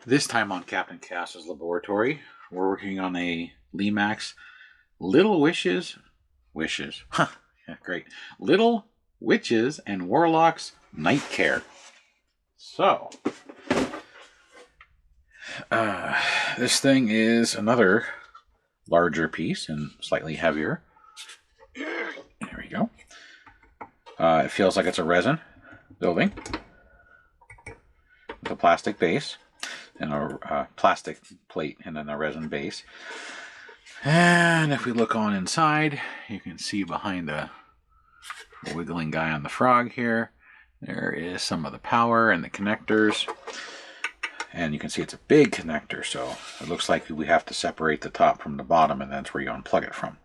This time on Captain Cass's laboratory, we're working on a Lemax Little Wishes, huh, yeah, great, Little Witches and Warlocks Nightcare. So, this thing is another larger piece and slightly heavier. There we go. It feels like it's a resin building with a plastic base and a plastic plate and then a resin base. And if we look on inside, you can see behind the wiggling guy on the frog here, there is some of the power and the connectors. And you can see it's a big connector, so it looks like we have to separate the top from the bottom, and that's where you unplug it from.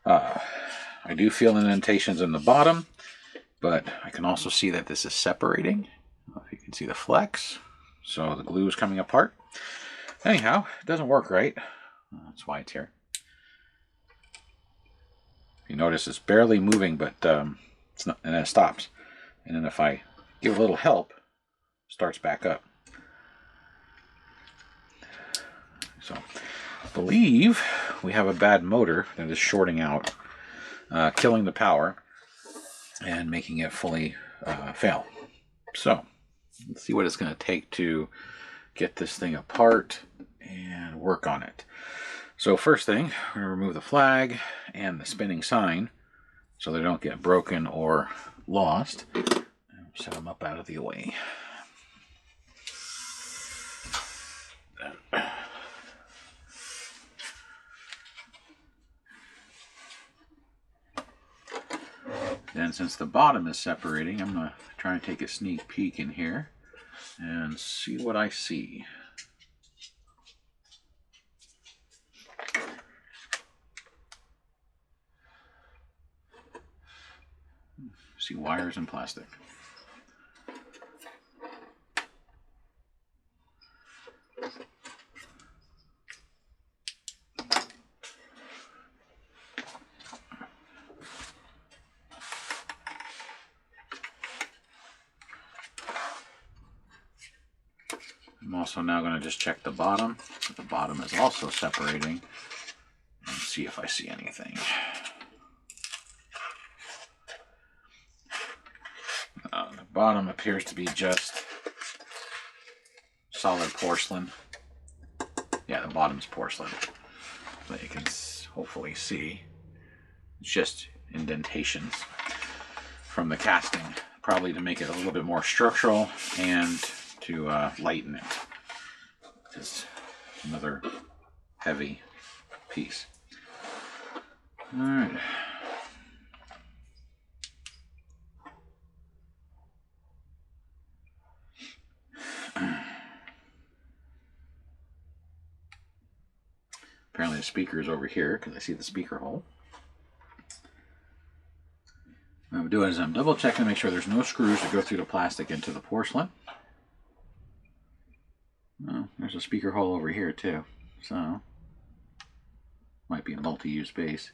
I do feel indentations in the bottom, but I can also see that this is separating. If you can see the flex, so the glue is coming apart. Anyhow, it doesn't work right. That's why it's here. You notice it's barely moving, but it's not, and then it stops. And then if I give a little help, it starts back up. So I believe we have a bad motor that is shorting out, killing the power, and making it fully fail. So let's see what it's going to take to get this thing apart and work on it. So first thing, we're going to remove the flag and the spinning sign so they don't get broken or lost. Set them up out of the way. Then since the bottom is separating, I'm going to try and take a sneak peek in here and see what I see. See wires and plastic. I'm also now going to just check the bottom. The bottom is also separating and see if I see anything. The bottom appears to be just solid porcelain. Yeah, the bottom's porcelain. But you can hopefully see it's just indentations from the casting, probably to make it a little bit more structural and to lighten it. Just another heavy piece. All right. Apparently the speaker is over here because I see the speaker hole. What I'm doing is I'm double checking to make sure there's no screws that go through the plastic into the porcelain. Oh, there's a speaker hole over here too, so might be a multi-use base.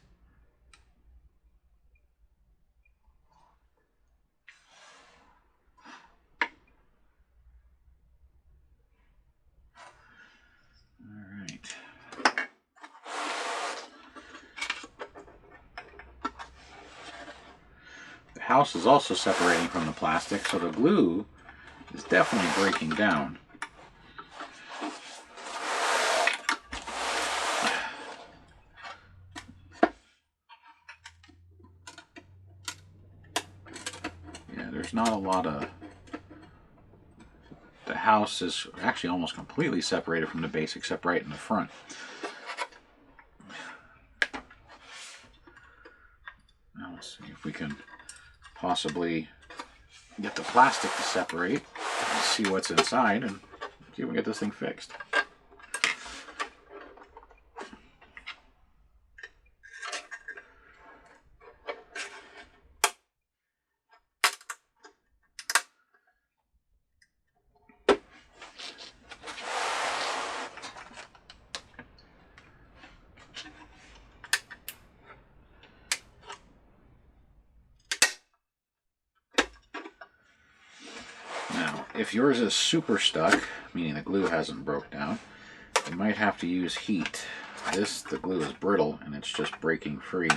The house is also separating from the plastic, so the glue is definitely breaking down. Yeah, there's not a lot of... The house is actually almost completely separated from the base except right in the front. Now let's see if we can possibly get the plastic to separate and see what's inside and see if we can get this thing fixed. Now, if yours is super stuck, meaning the glue hasn't broke down, you might have to use heat. The glue is brittle and it's just breaking free.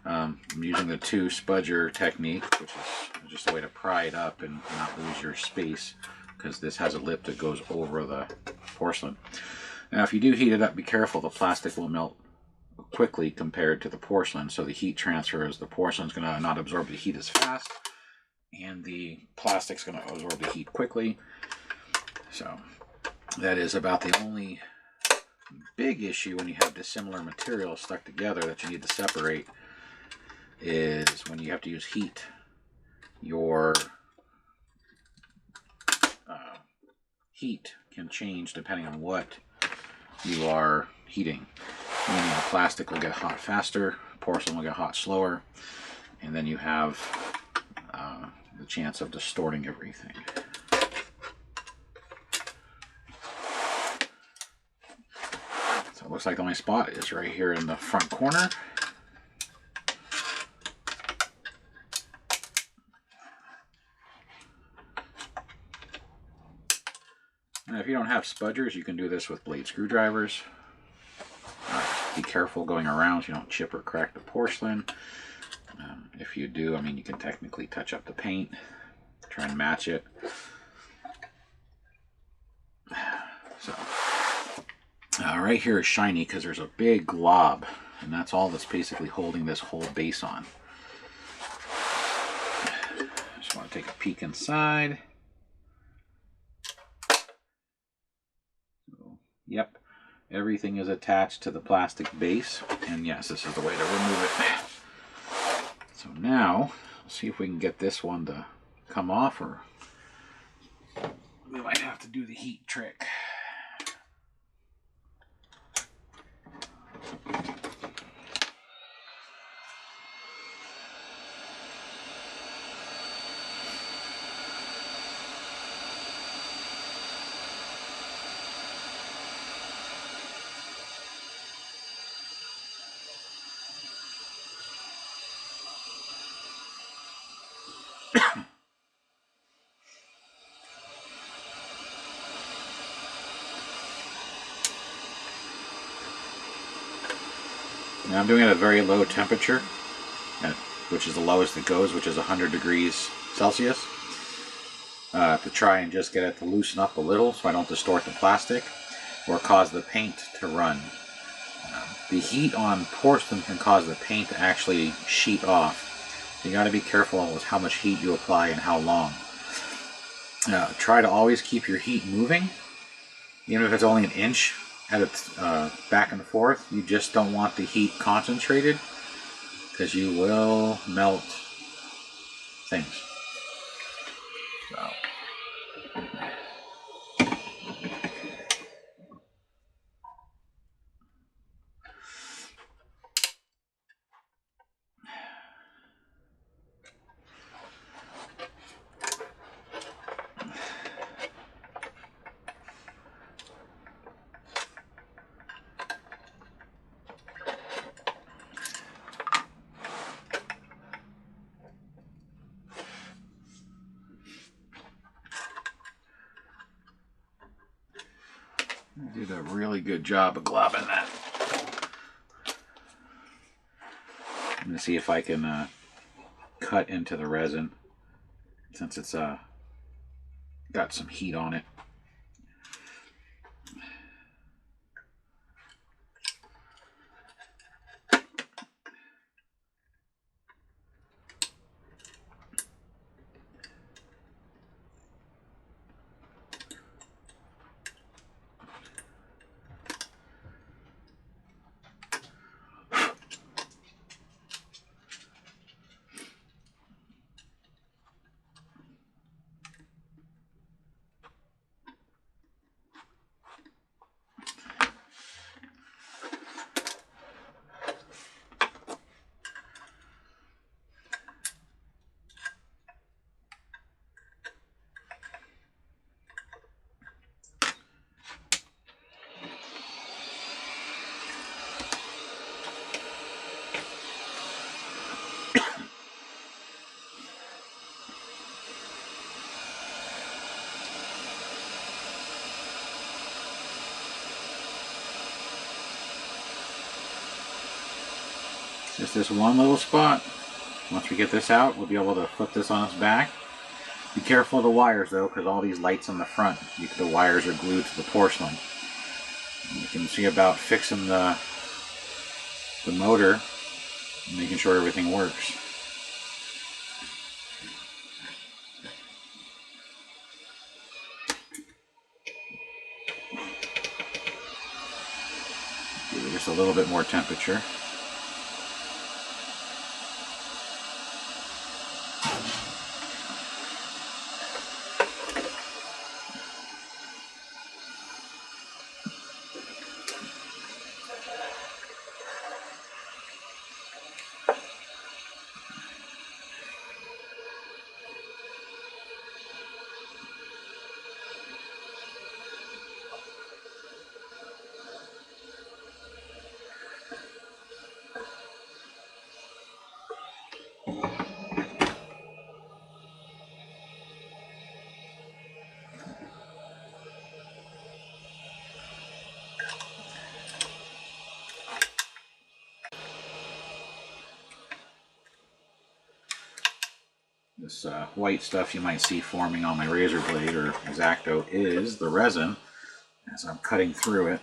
I'm using the 2 spudger technique, which is just a way to pry it up and not lose your space, because this has a lip that goes over the porcelain. Now if you do heat it up, be careful, the plastic will melt quickly compared to the porcelain, so the heat transfers. The porcelain's going to not absorb the heat as fast, and the plastic's going to absorb the heat quickly. So that is about the only big issue when you have dissimilar materials stuck together that you need to separate, is when you have to use heat. Your heat can change depending on what you are heating. Meaning the plastic will get hot faster, porcelain will get hot slower, and then you have the chance of distorting everything. So it looks like the only spot is right here in the front corner. Now, if you don't have spudgers, you can do this with blade screwdrivers. Be careful going around so you don't chip or crack the porcelain. If you do, I mean, you can technically touch up the paint, try and match it. So, right here is shiny because there's a big glob, and that's all that's basically holding this whole base on. Just want to take a peek inside. So, yep. Everything is attached to the plastic base, and yes, this is the way to remove it. So now, let's see if we can get this one to come off, or we might have to do the heat trick. Now I'm doing it at a very low temperature, which is the lowest it goes, which is 100 degrees Celsius, to try and just get it to loosen up a little so I don't distort the plastic or cause the paint to run. The heat on porcelain can cause the paint to actually sheet off. You got to be careful with how much heat you apply and how long. Try to always keep your heat moving, even if it's only an inch at its back and forth. You just don't want the heat concentrated, because you will melt things. So. Did a really good job of globbing that. I'm going to see if I can cut into the resin, since it's got some heat on it. Just this one little spot. Once we get this out, we'll be able to flip this on its back. Be careful of the wires though, because all these lights on the front, the wires are glued to the porcelain. And you can see about fixing the motor, making sure everything works. Give it just a little bit more temperature. This white stuff you might see forming on my razor blade or X-Acto is the resin as I'm cutting through it.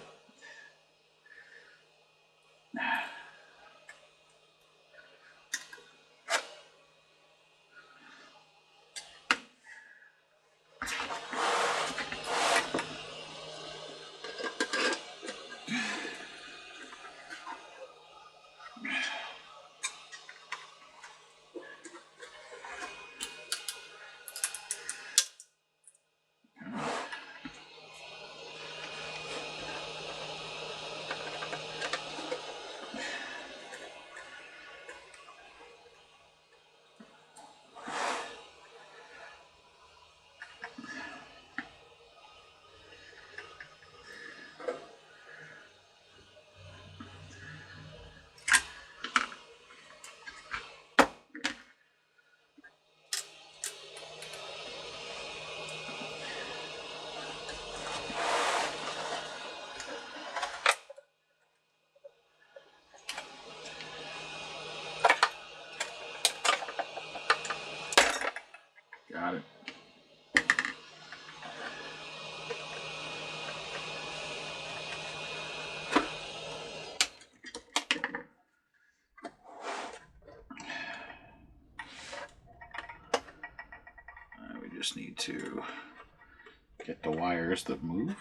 Got it. We just need to get the wires that move.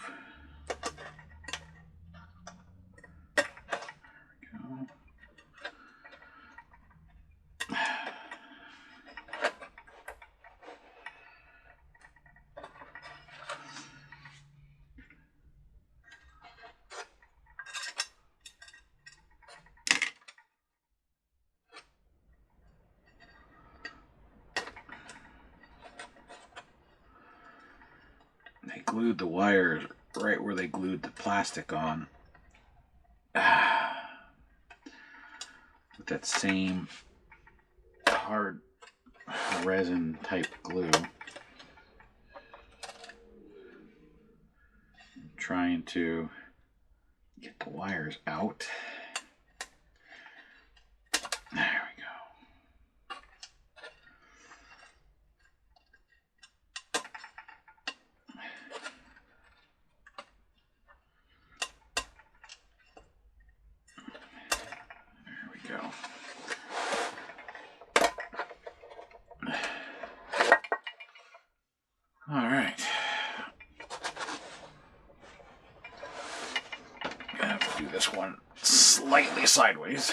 They glued the wires right where they glued the plastic on. With that same hard resin type glue. I'm trying to get the wires out. There we go. All right. Gonna have to do this one slightly sideways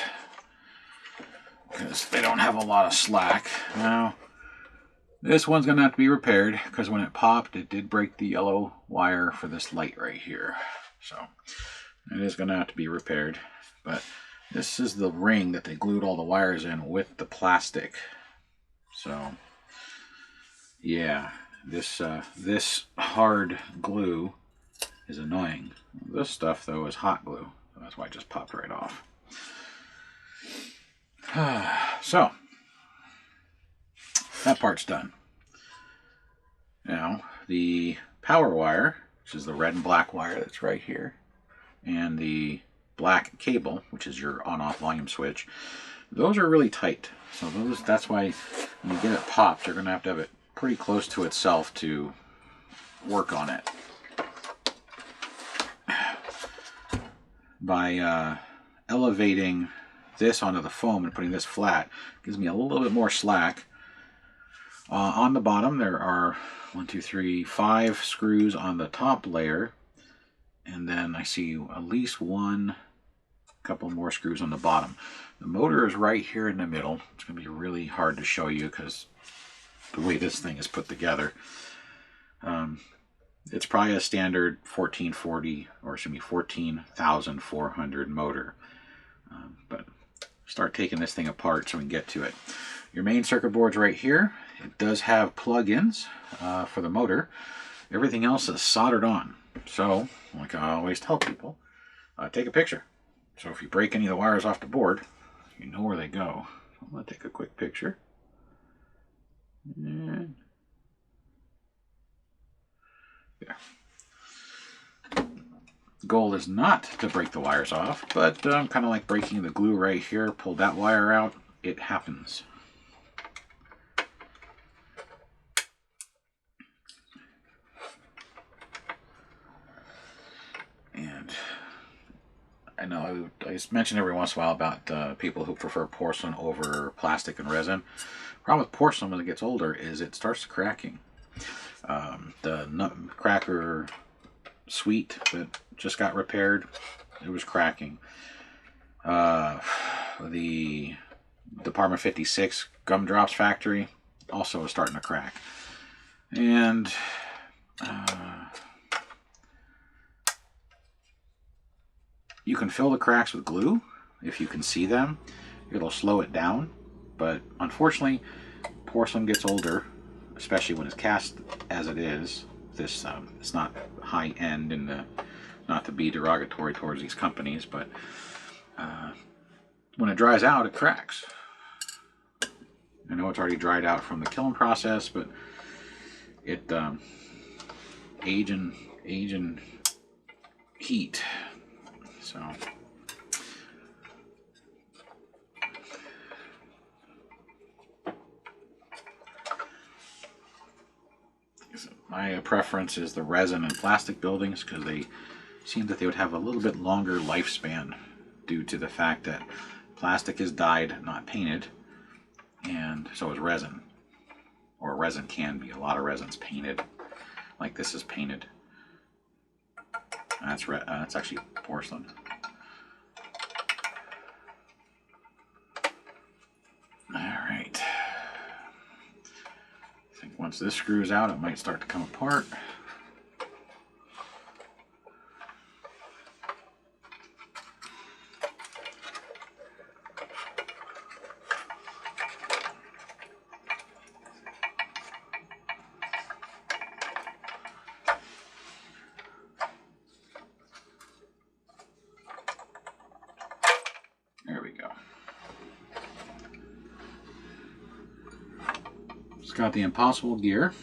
because they don't have a lot of slack. Now, this one's gonna have to be repaired because when it popped, it did break the yellow wire for this light right here. So it is gonna have to be repaired. But this is the ring that they glued all the wires in with the plastic. So yeah. This hard glue is annoying. This stuff, though, is hot glue. So that's why it just popped right off. So, that part's done. Now, the power wire, which is the red and black wire that's right here, and the black cable, which is your on-off volume switch, those are really tight. So that's why when you get it popped, you're going to have it pretty close to itself to work on it. By elevating this onto the foam and putting this flat, gives me a little bit more slack. On the bottom, there are 5 screws on the top layer, and then I see at least couple more screws on the bottom. The motor is right here in the middle. It's going to be really hard to show you because the way this thing is put together. It's probably a standard 1440, or excuse me, 14,400 motor. But start taking this thing apart so we can get to it. Your main circuit board's right here. It does have plug-ins for the motor. Everything else is soldered on. So, like I always tell people, take a picture. So if you break any of the wires off the board, you know where they go. I'm going to take a quick picture. And there. The goal is not to break the wires off, but kind of like breaking the glue right here. Pull that wire out. It happens. And I know I just mentioned every once in a while about people who prefer porcelain over plastic and resin. The problem with porcelain when it gets older is it starts cracking. The Nutcracker suite that just got repaired, it was cracking. The Department 56 gumdrops factory also was starting to crack. And you can fill the cracks with glue if you can see them. It'll slow it down, but unfortunately porcelain gets older, especially when it's cast as it is. This it's not high end, and not to be derogatory towards these companies, but when it dries out, it cracks. I know it's already dried out from the kiln process, but it age and heat. So my preference is the resin and plastic buildings because they seem that they would have a little bit longer lifespan due to the fact that plastic is dyed, not painted, and so is resin. Or resin can be. A lot of resin's painted, like this is painted. That's actually porcelain. All right. I think once this screws out, it might start to come apart. There we go. It's got the impossible gear.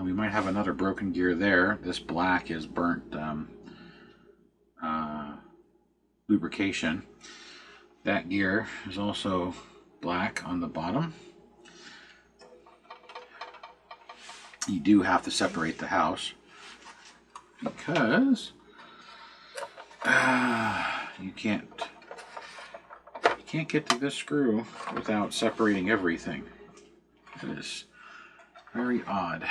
We might have another broken gear there. This black is burnt lubrication. That gear is also black on the bottom. You do have to separate the house because you can't get to this screw without separating everything. It is very odd.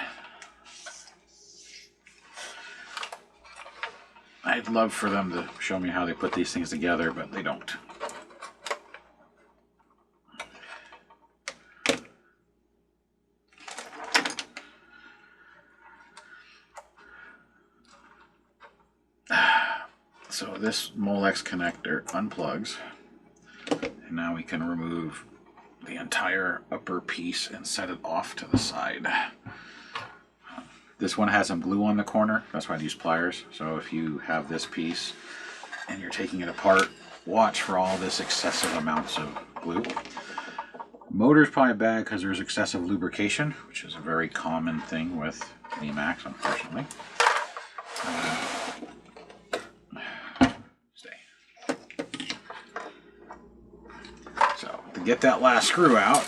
I'd love for them to show me how they put these things together, but they don't. So this Molex connector unplugs, and now we can remove the entire upper piece and set it off to the side. This one has some glue on the corner, that's why I use pliers. So if you have this piece and you're taking it apart, watch for all this excessive amounts of glue. Motor's probably bad because there's excessive lubrication, which is a very common thing with Lemax, unfortunately. get that last screw out.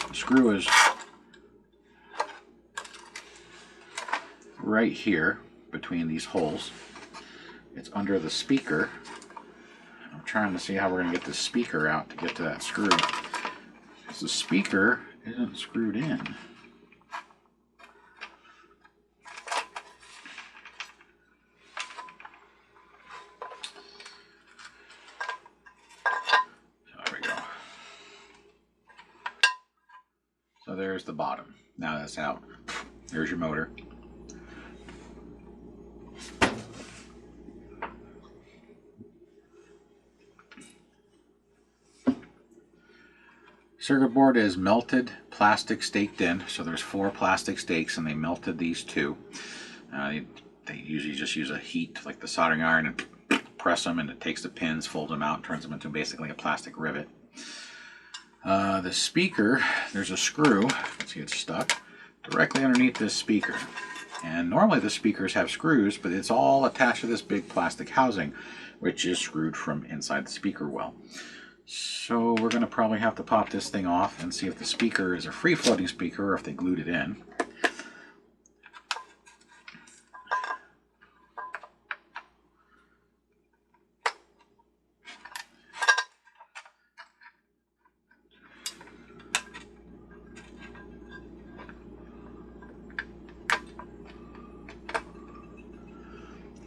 The screw is right here between these holes. It's under the speaker. I'm trying to see how we're going to get the speaker out to get to that screw. Because the speaker isn't screwed in. So there we go. So there's the bottom. Now that's out. There's your motor. Circuit board is melted plastic staked in, so there's 4 plastic stakes, and they melted these 2. They usually just use a heat, like the soldering iron, and press them, and it takes the pins, folds them out, and turns them into basically a plastic rivet. The speaker, there's a screw, you can see it's stuck, directly underneath this speaker. And normally the speakers have screws, but it's all attached to this big plastic housing, which is screwed from inside the speaker well. So we're going to probably have to pop this thing off and see if the speaker is a free-floating speaker or if they glued it in.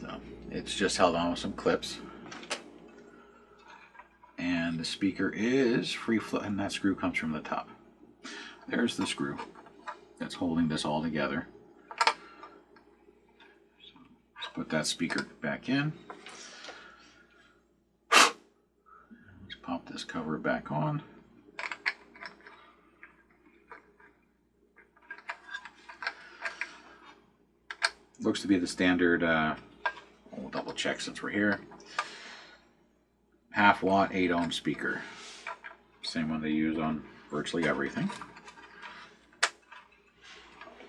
So it's just held on with some clips. And the speaker is free float, and that screw comes from the top. There's the screw that's holding this all together. So let's put that speaker back in. Let's pop this cover back on. Looks to be the standard, we'll double check since we're here. 1/2 watt 8 ohm speaker. Same one they use on virtually everything.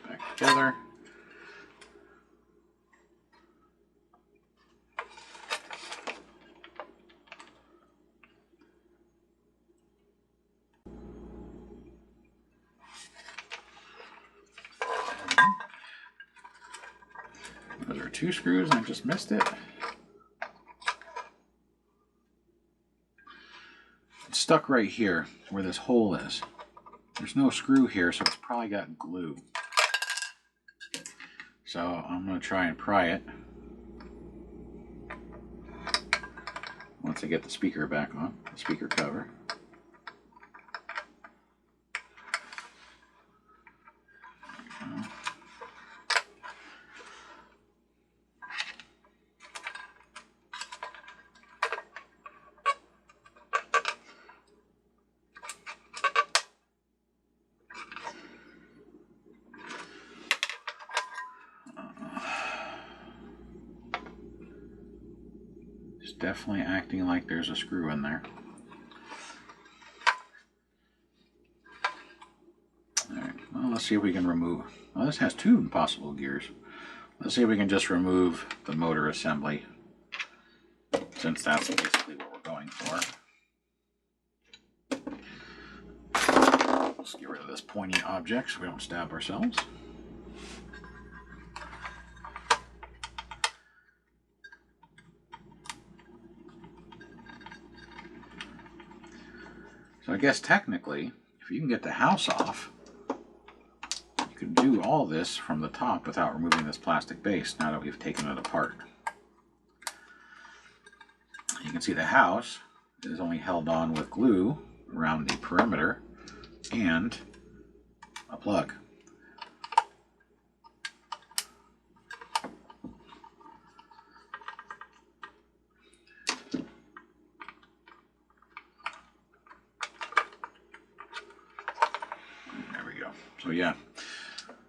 Back together. Those are 2 screws and I just missed it. Stuck right here where this hole is. There's no screw here, so it's probably got glue. So I'm going to try and pry it once I get the speaker back on, the speaker cover. Definitely acting like there's a screw in there. Alright, well, let's see if we can remove. Well, this has 2 possible gears. Let's see if we can just remove the motor assembly, since that's basically what we're going for. Let's get rid of this pointy object so we don't stab ourselves. So I guess technically, if you can get the house off, you can do all this from the top without removing this plastic base now that we've taken it apart. You can see the house is only held on with glue around the perimeter and a plug. So yeah,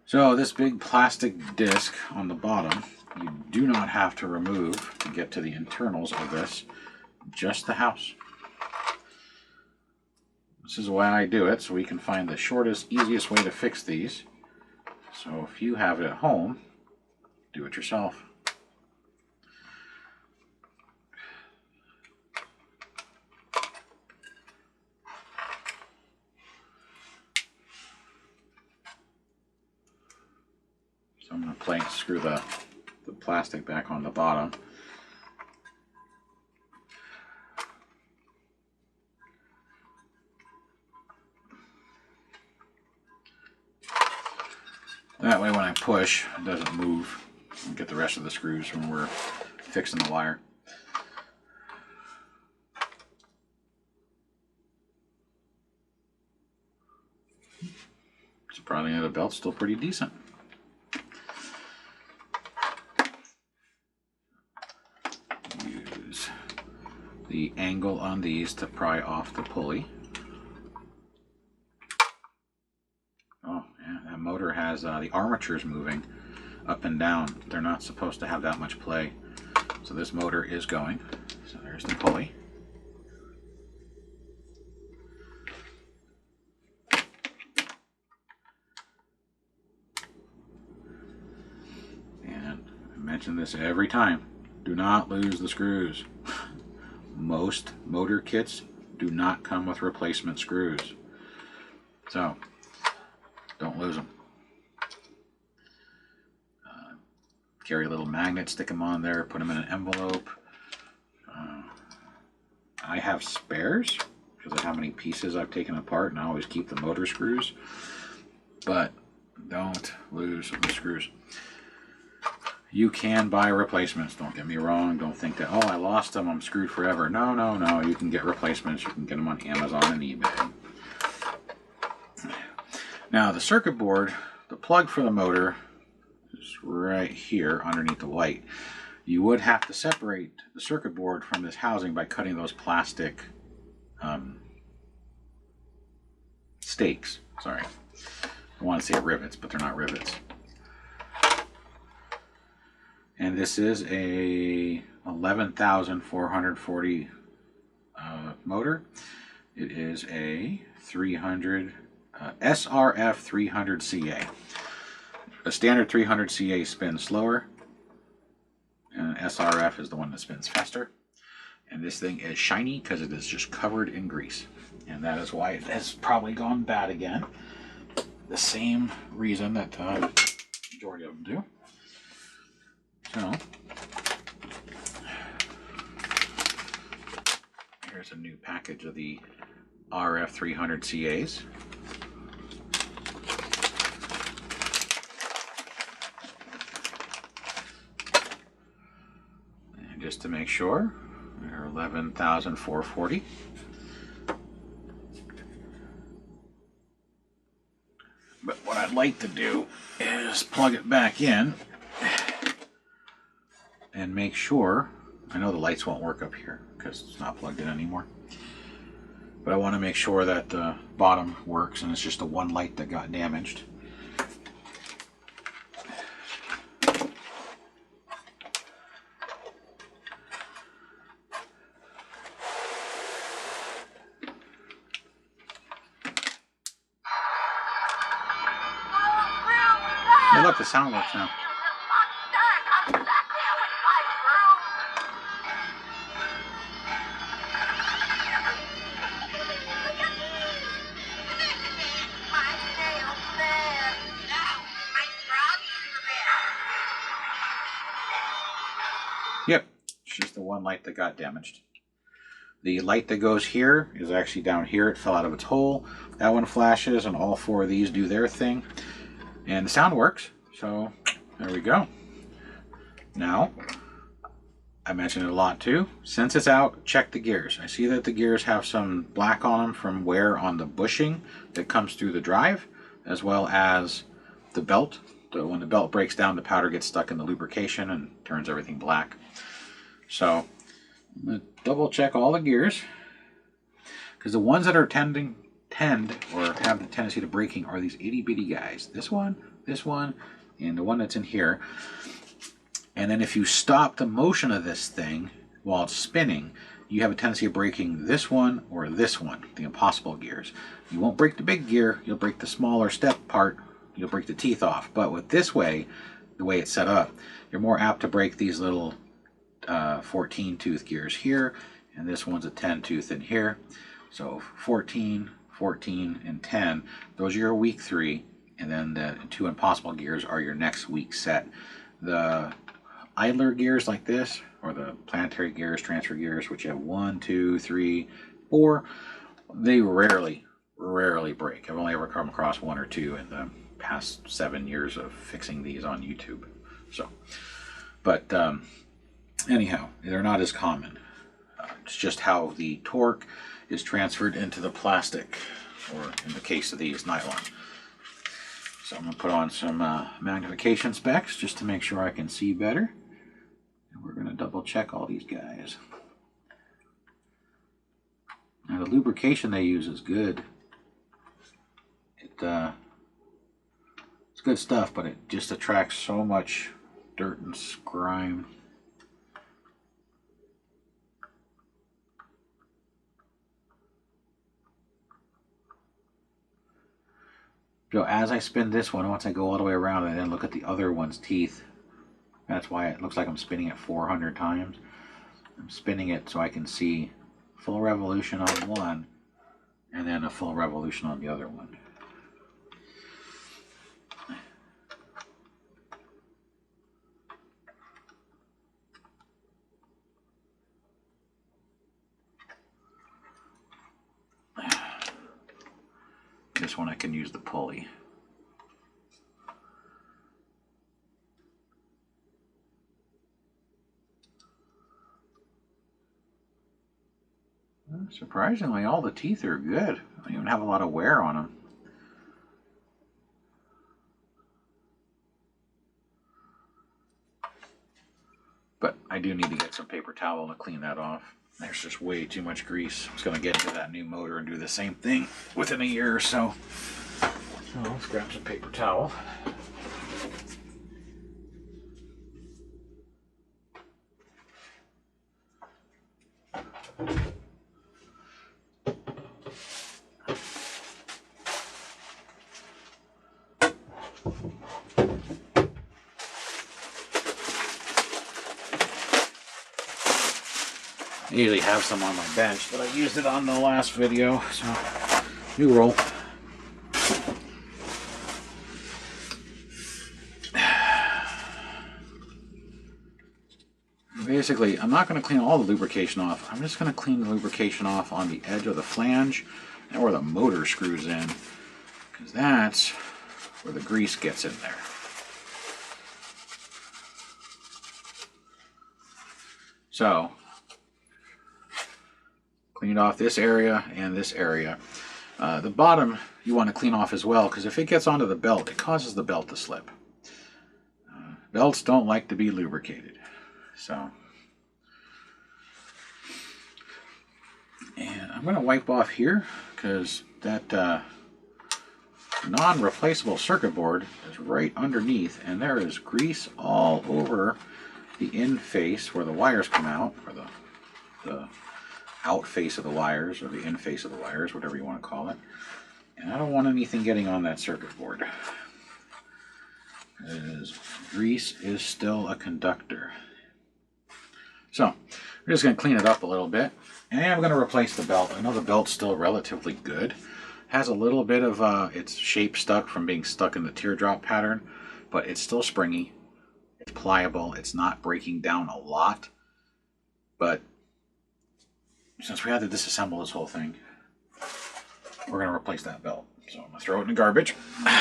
so this big plastic disc on the bottom, you do not have to remove to get to the internals of this, just the house. This is why I do it, so we can find the shortest, easiest way to fix these. So if you have it at home, do it yourself. So I'm going to screw the plastic back on the bottom. That way when I push, it doesn't move. And get the rest of the screws when we're fixing the wire. Surprisingly, the belt's still pretty decent. Use the angle on these to pry off the pulley. Oh, yeah, that motor has the armatures moving up and down. They're not supposed to have that much play. So this motor is going. So there's the pulley. And I mention this every time. Do not lose the screws. Most motor kits do not come with replacement screws. So don't lose them. Carry a little magnet, stick them on there, put them in an envelope. I have spares because of how many pieces I've taken apart, and I always keep the motor screws. But don't lose the screws. You can buy replacements, don't get me wrong. Don't think that, oh, I lost them, I'm screwed forever. No, no, no. You can get replacements. You can get them on Amazon and eBay. Now, the circuit board, the plug for the motor is right here underneath the light. You would have to separate the circuit board from this housing by cutting those plastic stakes. Sorry. I want to say rivets, but they're not rivets. And this is a 11,440 motor. It is a 300 SRF 300 CA. A standard 300 CA spins slower, and SRF is the one that spins faster. And this thing is shiny because it is just covered in grease, and that is why it has probably gone bad again. The same reason that the majority of them do. So here's a new package of the RF 300 CAs. And just to make sure, they're 11,440. But what I'd like to do is plug it back in and make sure, I know the lights won't work up here because it's not plugged in anymore, but I want to make sure that the bottom works and it's just the one light that got damaged. Hey, look, the sound works now. Yep, it's just the one light that got damaged. The light that goes here is actually down here. It fell out of its hole. That one flashes, and all four of these do their thing. And the sound works, so there we go. Now, I mentioned it a lot too. Since it's out, check the gears. I see that the gears have some black on them from wear on the bushing that comes through the drive, as well as the belt. When the belt breaks down, the powder gets stuck in the lubrication and turns everything black. So I'm going to double check all the gears, because the ones that are tend or have the tendency to breaking are these itty bitty guys. This one, and the one that's in here. And then if you stop the motion of this thing while it's spinning, you have a tendency of breaking this one or this one, the impossible gears. You won't break the big gear, you'll break the smaller step part, you'll break the teeth off. But with this way, the way it's set up, you're more apt to break these little 14 tooth gears here, and this one's a 10 tooth in here. So 14, 14, and 10, those are your weak 3. And then the 2 impossible gears are your next week's set. The idler gears like this, or the planetary gears, transfer gears, which you have 1, 2, 3, 4, they rarely break. I've only ever come across 1 or 2 in the past 7 years of fixing these on YouTube. So, but anyhow, they're not as common. It's just how the torque is transferred into the plastic, or in the case of these, nylon. So I'm going to put on some magnification specs just to make sure I can see better. And we're going to double check all these guys. Now the lubrication they use is good. It's good stuff, but it just attracts so much dirt and grime. So as I spin this one, once I go all the way around and then look at the other one's teeth, that's why it looks like I'm spinning it 400 times. I'm spinning it so I can see full revolution on one and then a full revolution on the other one. This one I can use the pulley. Surprisingly, all the teeth are good. I don't even have a lot of wear on them. But I do need to get some paper towel to clean that off. There's just way too much grease. I was going to get into that new motor and do the same thing within a year or so. So let's grab some paper towel. I usually have some on my bench, but I used it on the last video, so new roll. Basically, I'm not going to clean all the lubrication off. I'm just going to clean the lubrication off on the edge of the flange and where the motor screws in, because that's where the grease gets in there. So, clean off this area and this area. The bottom you want to clean off as well, because if it gets onto the belt, it causes the belt to slip. Belts don't like to be lubricated. So, and I'm going to wipe off here, because that non-replaceable circuit board is right underneath, and there is grease all over the in face where the wires come out, or the out face of the wires, or the in face of the wires, whatever you want to call it. And I don't want anything getting on that circuit board, because grease is still a conductor. So we're just going to clean it up a little bit, and I'm going to replace the belt. I know the belt's still relatively good. Has a little bit of its shape stuck from being stuck in the teardrop pattern, but it's still springy. It's pliable. It's not breaking down a lot. But since we had to disassemble this whole thing, we're going to replace that belt. So I'm going to throw it in the garbage. I'm going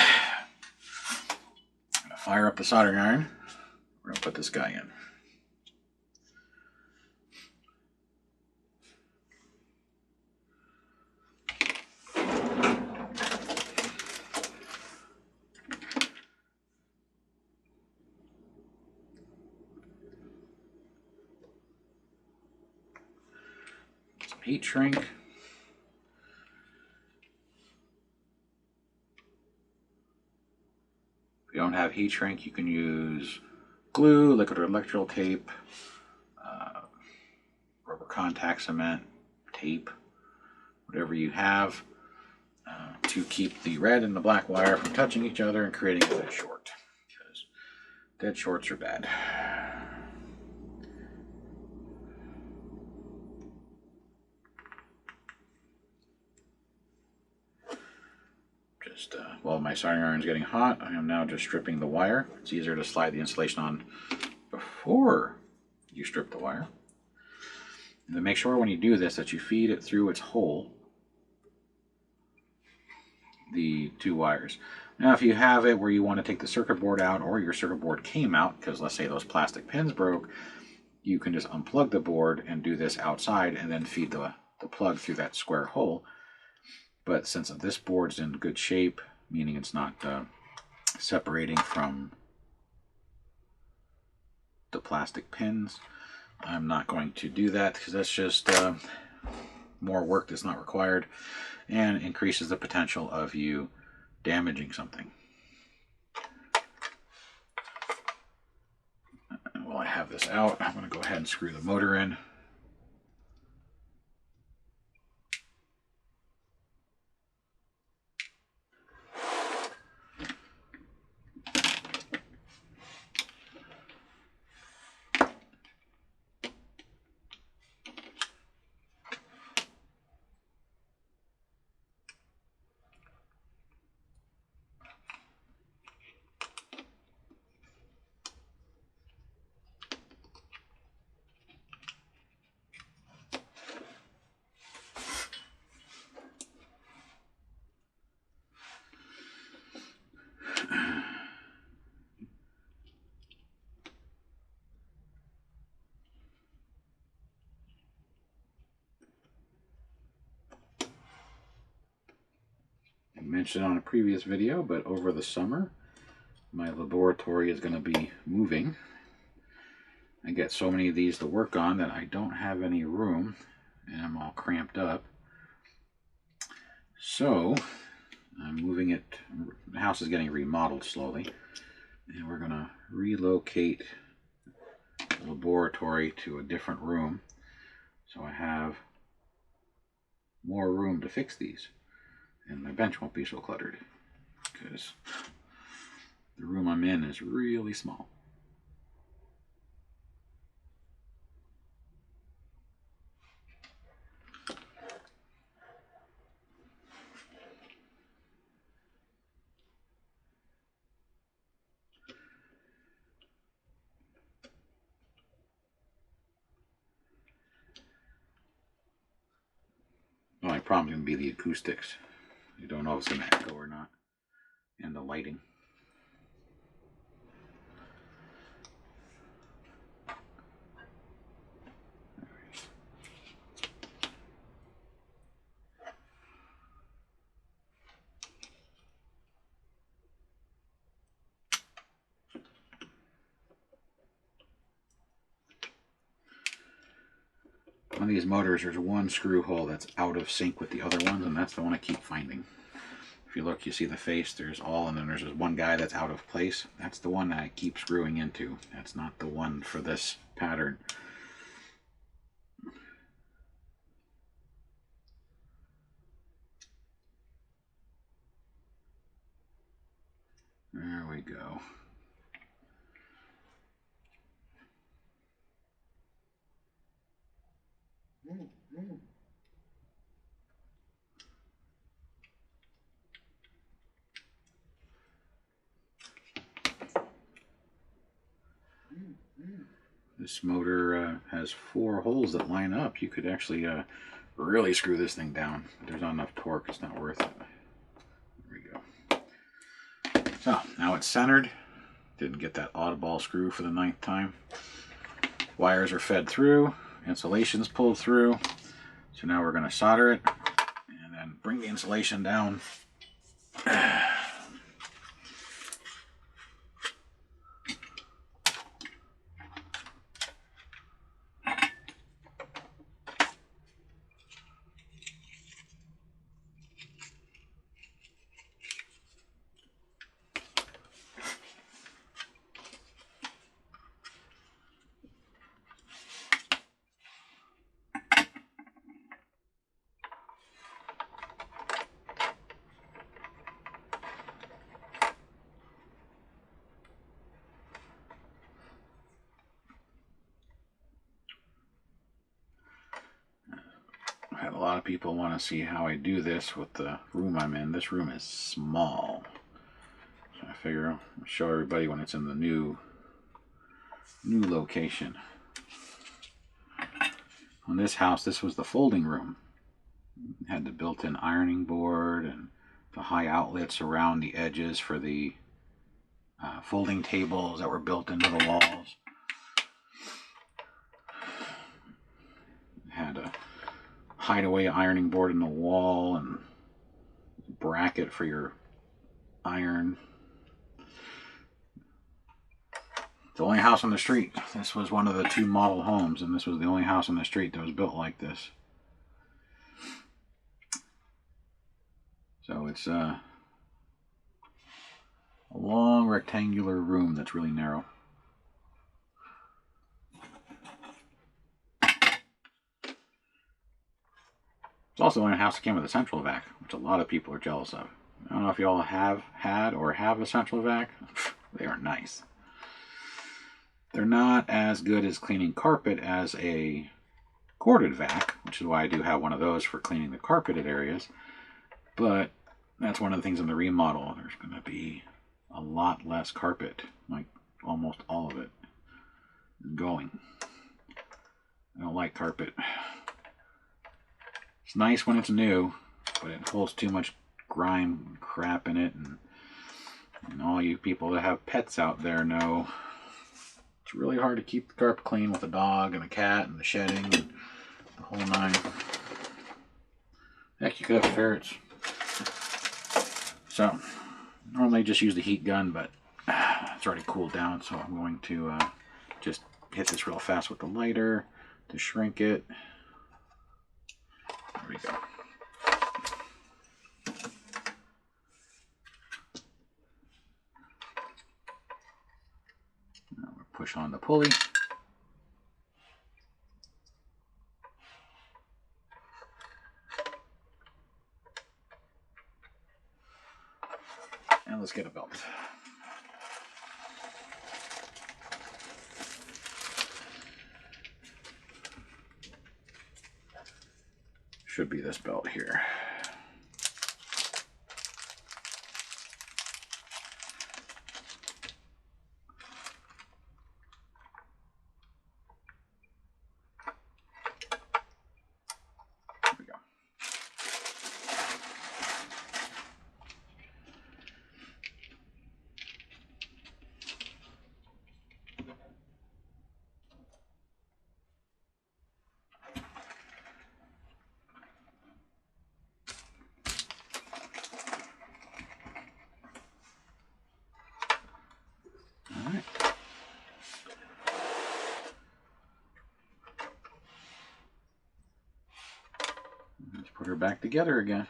to fire up the soldering iron. We're going to put this guy in. Heat shrink. If you don't have heat shrink, you can use glue, liquid or electrical tape, rubber contact cement, tape, whatever you have to keep the red and the black wire from touching each other and creating a dead short, because dead shorts are bad. Just while my soldering iron is getting hot, I am now just stripping the wire. It's easier to slide the insulation on before you strip the wire. And then make sure when you do this that you feed it through its hole, the 2 wires. Now if you have it where you want to take the circuit board out, or your circuit board came out because let's say those plastic pins broke, you can just unplug the board and do this outside and then feed the plug through that square hole. But since this board's in good shape, meaning it's not separating from the plastic pins, I'm not going to do that because that's just more work that's not required and increases the potential of you damaging something. And while I have this out, I'm going to go ahead and screw the motor in. Mentioned on a previous video, but over the summer my laboratory is going to be moving. I get so many of these to work on that I don't have any room and I'm all cramped up. So I'm moving it. The house is getting remodeled slowly, and we're going to relocate the laboratory to a different room so I have more room to fix these. And my bench won't be so cluttered because the room I'm in is really small. The only problem is going to be the acoustics. You don't know if it's going to echo or not, and the lighting. On these motors, there's one screw hole that's out of sync with the other ones, and that's the one I keep finding. If you look, you see the face, there's all, and then there's this one guy that's out of place. That's the one that I keep screwing into. That's not the one for this pattern. There we go. This motor has 4 holes that line up. You could actually really screw this thing down. But there's not enough torque. It's not worth it. There we go. So now it's centered. Didn't get that oddball screw for the 9th time. Wires are fed through. Insulation's pulled through. So now we're going to solder it and then bring the insulation down. lot of people want to see how I do this with the room I'm in. This room is small. So I figure I'll show everybody when it's in the new location. On this house, this was the folding room. It had the built-in ironing board and the high outlets around the edges for the folding tables that were built into the walls. It had a hideaway ironing board in the wall and bracket for your iron. The only house on the street. This was one of the 2 model homes, and this was the only house on the street that was built like this. So it's a long rectangular room that's really narrow. It's also the only house that came with a central vac, which a lot of people are jealous of. I don't know if y'all have had or have a central vac. They are nice. They're not as good as cleaning carpet as a corded vac, which is why I do have one of those for cleaning the carpeted areas. But that's one of the things in the remodel. There's going to be a lot less carpet, like almost all of it going. I don't like carpet. It's nice when it's new, but it holds too much grime and crap in it, and all you people that have pets out there know it's really hard to keep the carpet clean with a dog and a cat and the shedding and the whole 9. Heck, you could have ferrets. So normally just use the heat gun, but it's already cooled down, so I'm going to just hit this real fast with the lighter to shrink it. There we go. Now we'll push on the pulley. And let's get a belt. Should be this belt here. There we go. Let's put her back together again.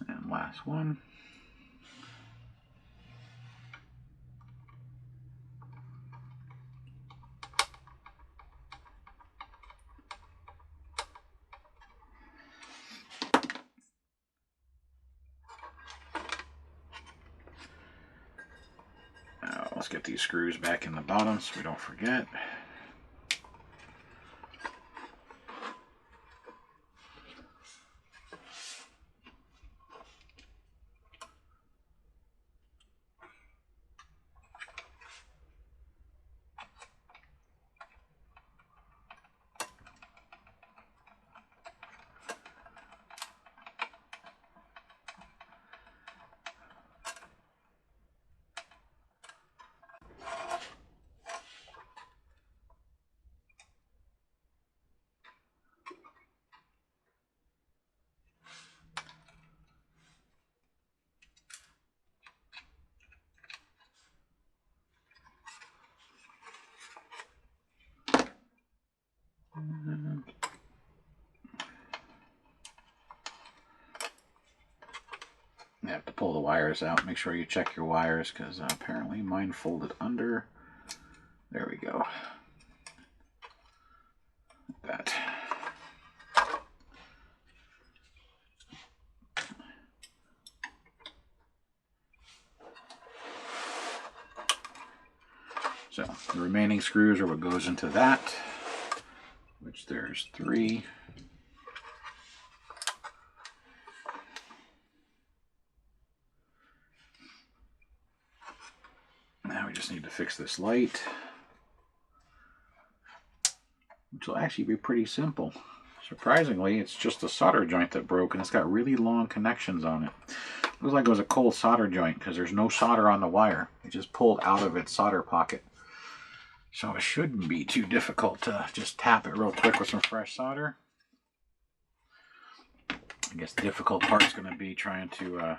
And last one. Now let's get these screws back in the bottom so we don't forget. pull the wires out. Make sure you check your wires, because apparently mine folded under. There we go. Like that. So the remaining screws are what goes into that, which there's 3. Now we just need to fix this light, which will actually be pretty simple. Surprisingly, it's just a solder joint that broke, and it's got really long connections on it. Looks like it was a cold solder joint because there's no solder on the wire. It just pulled out of its solder pocket. So it shouldn't be too difficult to just tap it real quick with some fresh solder. I guess the difficult part is going to be trying to...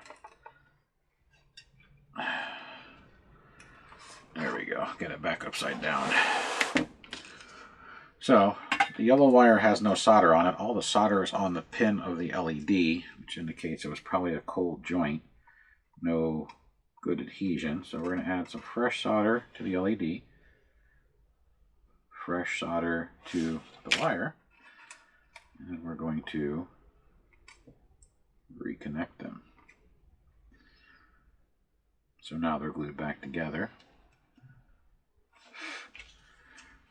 there we go. Get it back upside down. So the yellow wire has no solder on it. All the solder is on the pin of the LED, which indicates it was probably a cold joint. No good adhesion. So we're going to add some fresh solder to the LED. Fresh solder to the wire. And we're going to reconnect them. So now they're glued back together.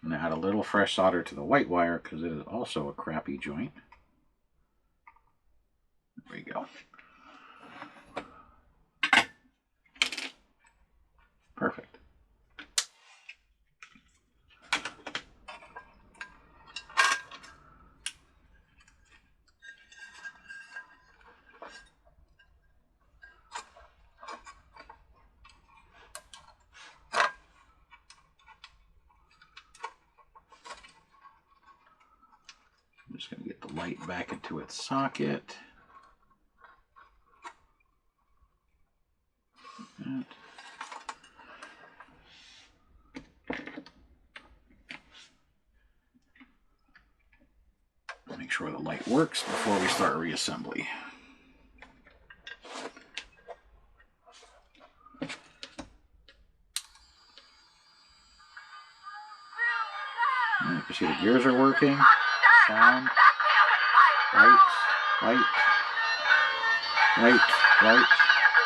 I'm going to add a little fresh solder to the white wire because it is also a crappy joint. There we go. Perfect. I'm just going to get the light back into its socket. Like that. Make sure the light works before we start reassembly. You can see the gears are working. Sound, light, light, light, light.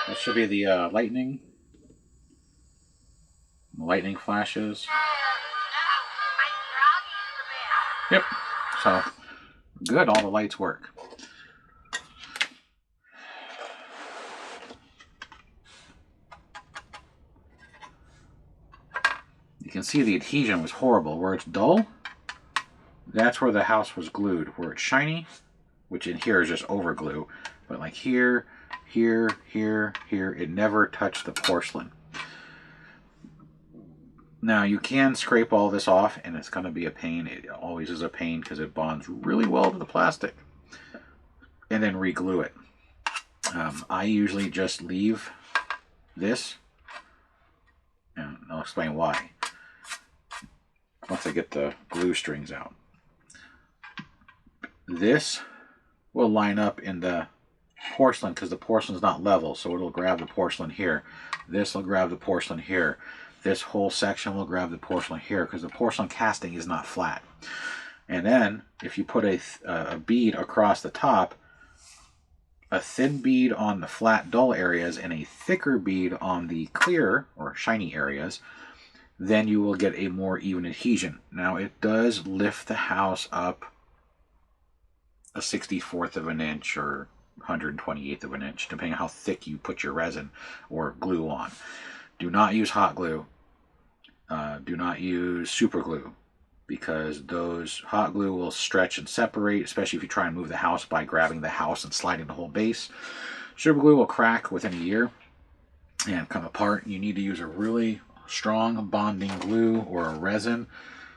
That should be the lightning. The lightning flashes. Yep. So good. All the lights work. You can see the adhesion was horrible. Where it's dull, that's where the house was glued. Where it's shiny, which in here is just over glue, but like here, here, here, here, it never touched the porcelain. Now you can scrape all this off, and it's going to be a pain. It always is a pain because it bonds really well to the plastic, and then re-glue it. I usually just leave this, and I'll explain why once I get the glue strings out. This will line up in the porcelain because the porcelain's not level, so it'll grab the porcelain here. This will grab the porcelain here. This whole section will grab the porcelain here because the porcelain casting is not flat. And then if you put a bead across the top, a thin bead on the flat dull areas and a thicker bead on the clear or shiny areas, then you will get a more even adhesion. Now it does lift the house up a 64th of an inch or 128th of an inch, depending on how thick you put your resin or glue on. Do not use hot glue. Do not use super glue, because those hot glue will stretch and separate, especially if you try and move the house by grabbing the house and sliding the whole base. Super glue will crack within a year and come apart. You need to use a really strong bonding glue or a resin.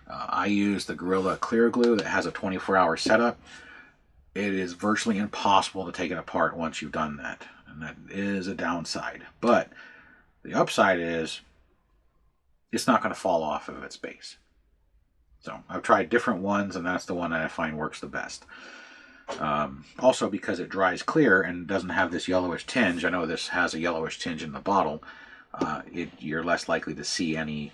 I use the Gorilla Clear Glue that has a 24-hour setup. It is virtually impossible to take it apart once you've done that, and that is a downside. But the upside is it's not going to fall off of its base. So I've tried different ones, and that's the one that I find works the best. Also because it dries clear and doesn't have this yellowish tinge. I know this has a yellowish tinge in the bottle. You're less likely to see any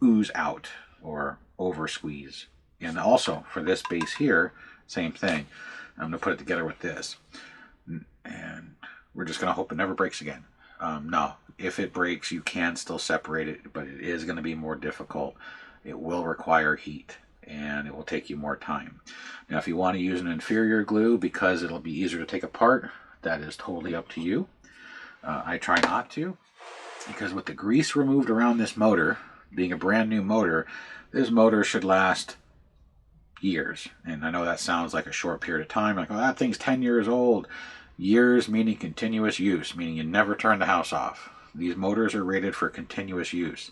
ooze out or over squeeze. And also for this base here, same thing. I'm going to put it together with this. And we're just going to hope it never breaks again. No, if it breaks, you can still separate it, but it is going to be more difficult. It will require heat, and it will take you more time. Now, if you want to use an inferior glue because it'll be easier to take apart, that is totally up to you. I try not to, because with the grease removed around this motor, being a brand new motor, this motor should last years. And I know that sounds like a short period of time, like, oh, that thing's 10 years old. Years meaning continuous use, meaning you never turn the house off. These motors are rated for continuous use.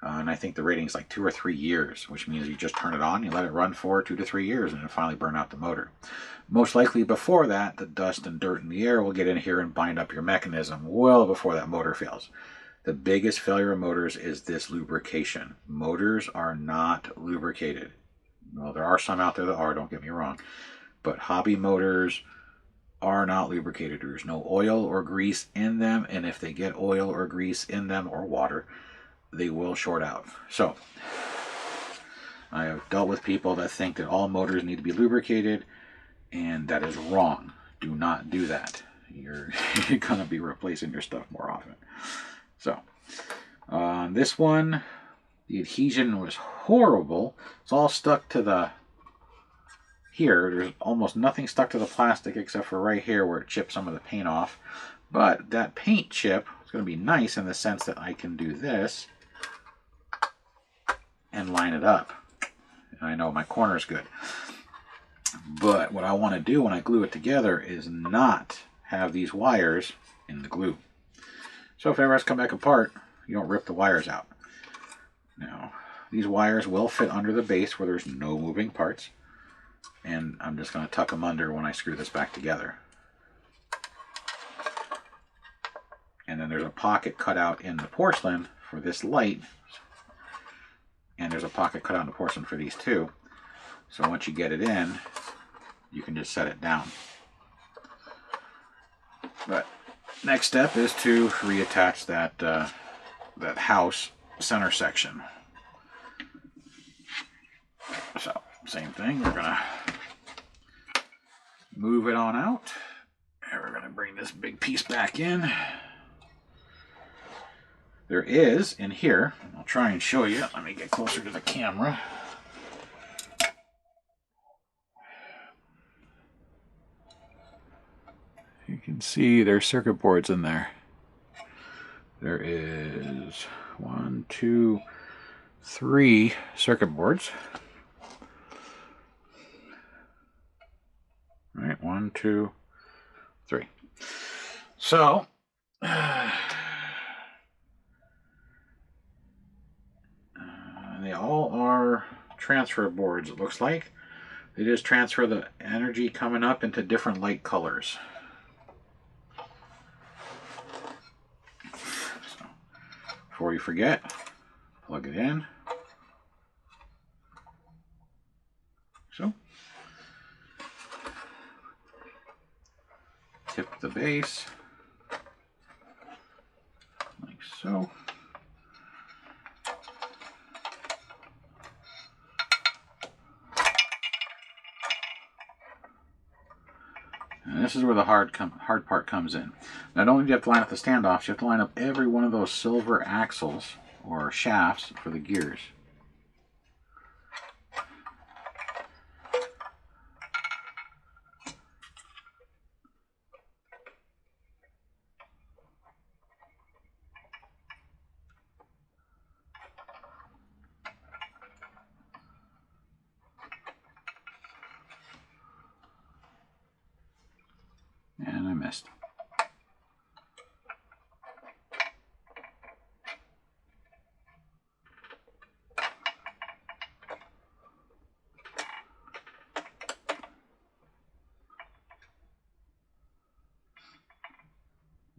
And I think the rating is like 2 or 3 years, which means you just turn it on, you let it run for 2 to 3 years, and it'll finally burn out the motor. Most likely before that, the dust and dirt in the air will get in here and bind up your mechanism well before that motor fails. The biggest failure of motors is this lubrication. Motors are not lubricated. Well, there are some out there that are, don't get me wrong. But hobby motors are not lubricated. There's no oil or grease in them, and if they get oil or grease in them or water, they will short out. So I have dealt with people that think that all motors need to be lubricated, and that is wrong. Do not do that. You're going to be replacing your stuff more often. So on this one, the adhesion was horrible. It's all stuck to the here. There's almost nothing stuck to the plastic except for right here where it chipped some of the paint off. But that paint chip is going to be nice in the sense that I can do this and line it up. And I know my corner is good. But what I want to do when I glue it together is not have these wires in the glue. So if it ever has to come back apart, you don't rip the wires out. Now, these wires will fit under the base where there's no moving parts. And I'm just going to tuck them under when I screw this back together. And then there's a pocket cut out in the porcelain for this light. And there's a pocket cut out in the porcelain for these two. So once you get it in, you can just set it down. But next step is to reattach that house center section. So same thing, we're gonna move it on out, and we're gonna bring this big piece back in. There is in here, I'll try and show you. Let me get closer to the camera. You can see there's circuit boards in there. There is 1, 2, 3 circuit boards. All right, 1, 2, 3. So, they all are transfer boards, it looks like. They just transfer the energy coming up into different light colors. So, before you forget, plug it in. So, tip the base, like so. And this is where the hard part comes in. Not only do you have to line up the standoffs, you have to line up every one of those silver axles or shafts for the gears. And I missed.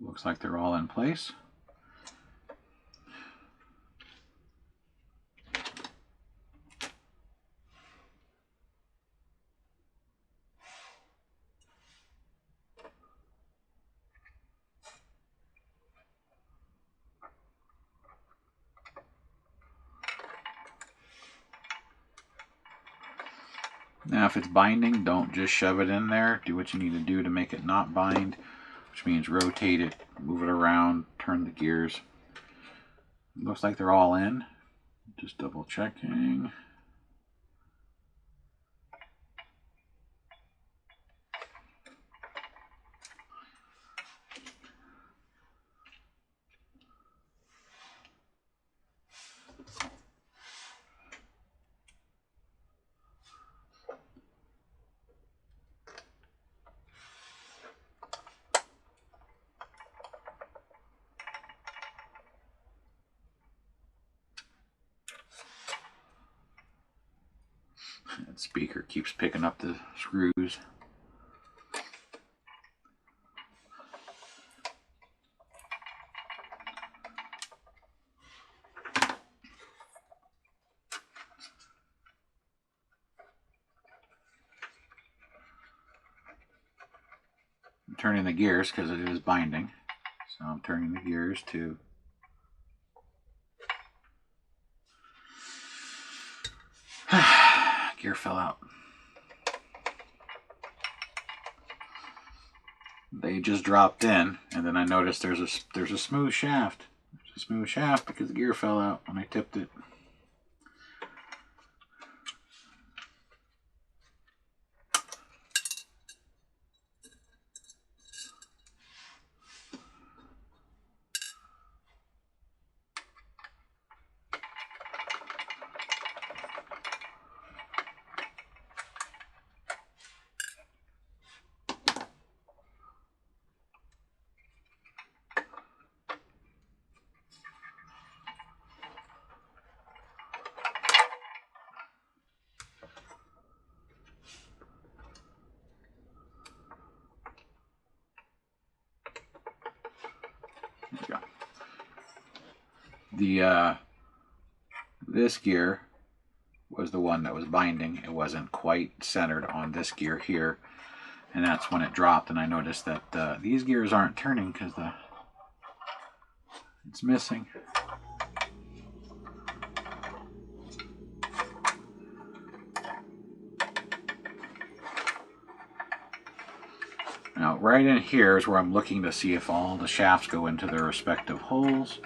Looks like they're all in place. Now if it's binding, don't just shove it in there. Do what you need to do to make it not bind, which means rotate it, move it around, turn the gears. Looks like they're all in. Just double checking. That speaker keeps picking up the screws. I'm turning the gears because it is binding. So I'm turning the gears to gear fell out. They just dropped in, and then I noticed there's a smooth shaft. There's a smooth shaft because the gear fell out when I tipped it. This gear was the one that was binding. It wasn't quite centered on this gear here, and that's when it dropped. And I noticed that these gears aren't turning because it's missing. Now, right in here is where I'm looking to see if all the shafts go into their respective holes.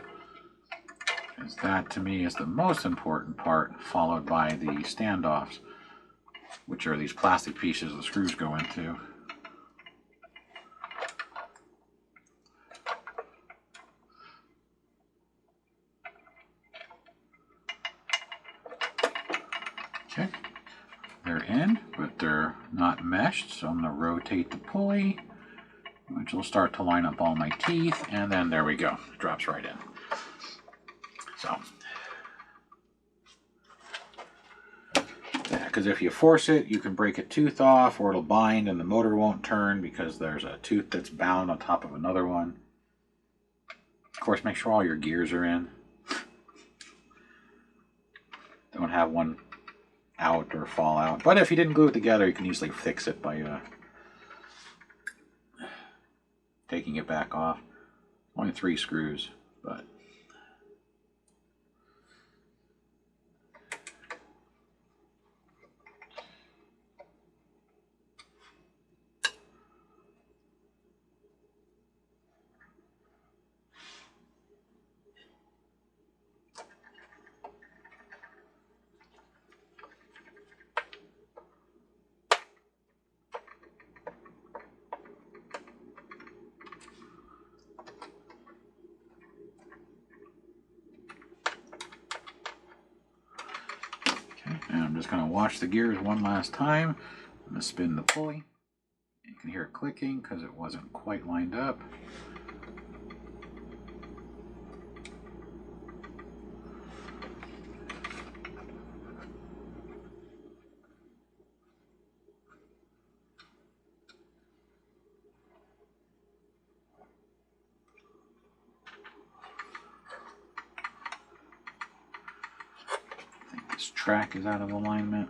Because that, to me, is the most important part, followed by the standoffs, which are these plastic pieces the screws go into. Okay, they're in, but they're not meshed, so I'm going to rotate the pulley, which will start to line up all my teeth, and then there we go. It drops right in. So, yeah, because if you force it, you can break a tooth off, or it'll bind and the motor won't turn because there's a tooth that's bound on top of another one. Of course, make sure all your gears are in. Don't have one out or fall out. But if you didn't glue it together, you can easily fix it by taking it back off. Only 3 screws, but and I'm just going to wash the gears one last time. I'm going to spin the pulley. You can hear it clicking because it wasn't quite lined up. I think this track is out of alignment.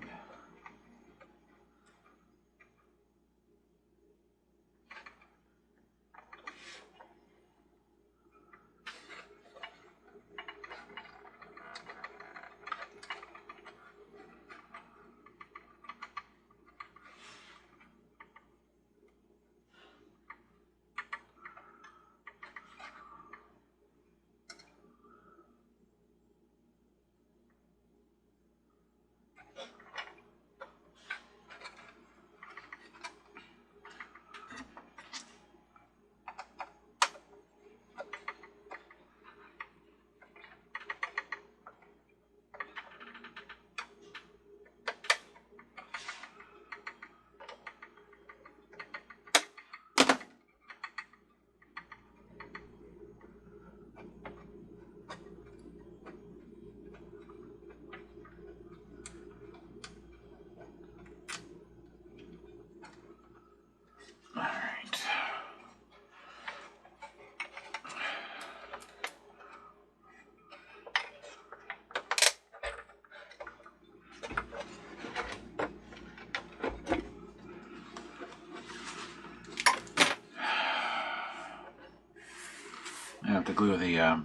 have to glue the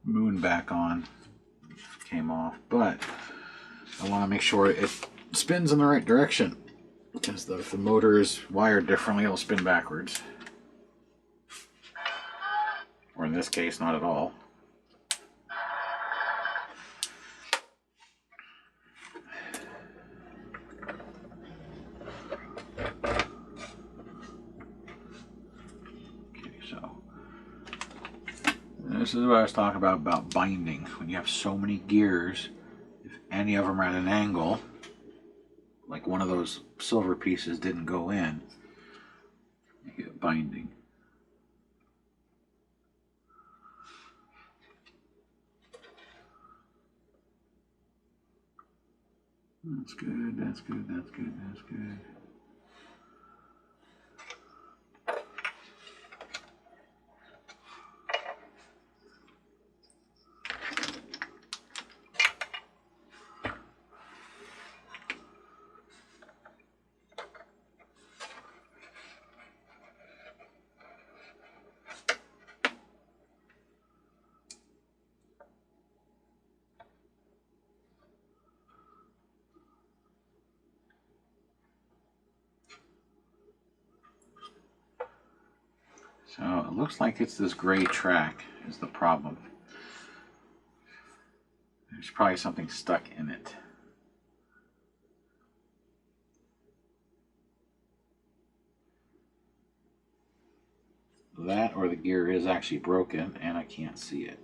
moon back on. Came off, but I want to make sure it spins in the right direction, because if the motor is wired differently, it'll spin backwards. Or in this case, not at all. This is what I was talking about binding. When you have so many gears, if any of them are at an angle, like one of those silver pieces didn't go in, you get binding. That's good, that's good, that's good, that's good. So it looks like it's this gray track is the problem. There's probably something stuck in it. That or the gear is actually broken and I can't see it.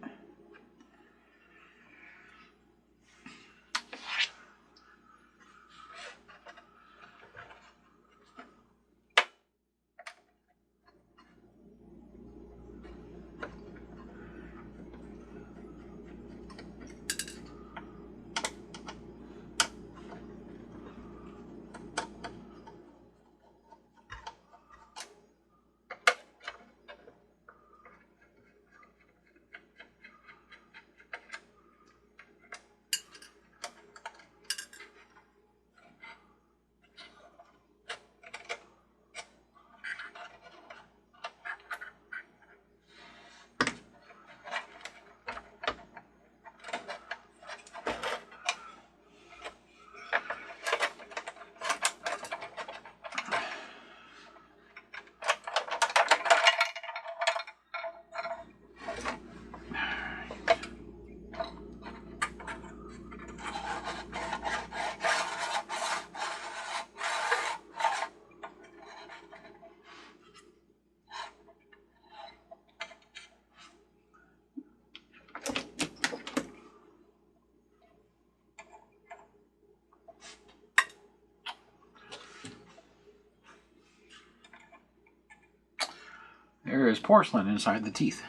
There is porcelain inside the teeth.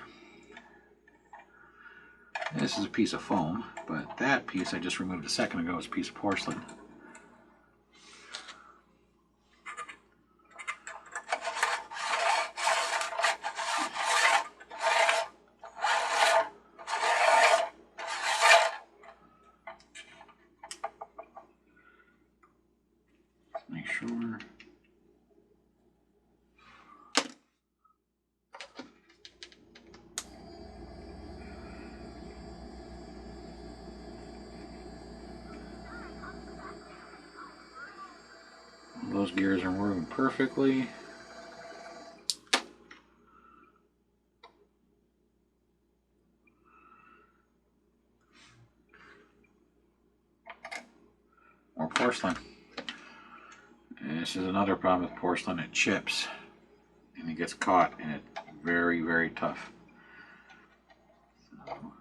This is a piece of foam, but that piece I just removed a second ago is a piece of porcelain. Make sure. Those gears are working perfectly. More porcelain. And this is another problem with porcelain, it chips and it gets caught and it's very, very tough. So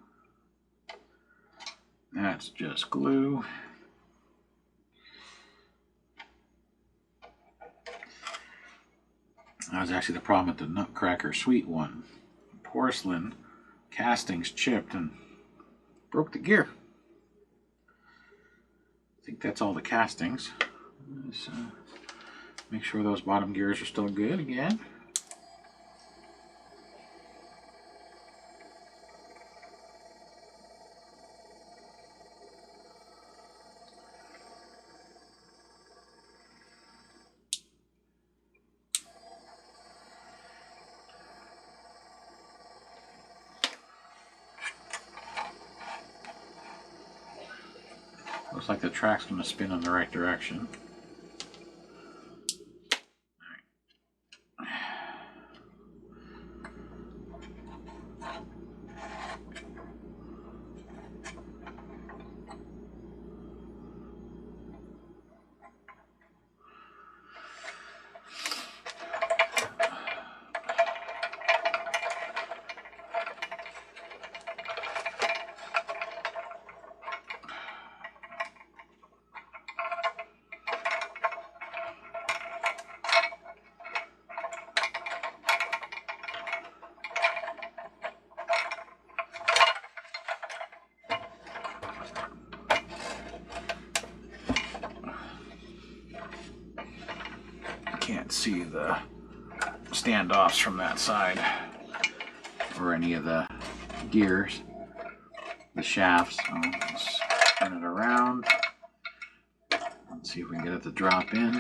that's just glue. That was actually the problem with the Nutcracker Sweet one. Porcelain castings chipped and broke the gear. I think that's all the castings. Let's make sure those bottom gears are still good again. Looks like the track's going to spin in the right direction. Can't see the standoffs from that side or any of the gears, the shafts. So let's spin it around. Let's see if we can get it to drop in.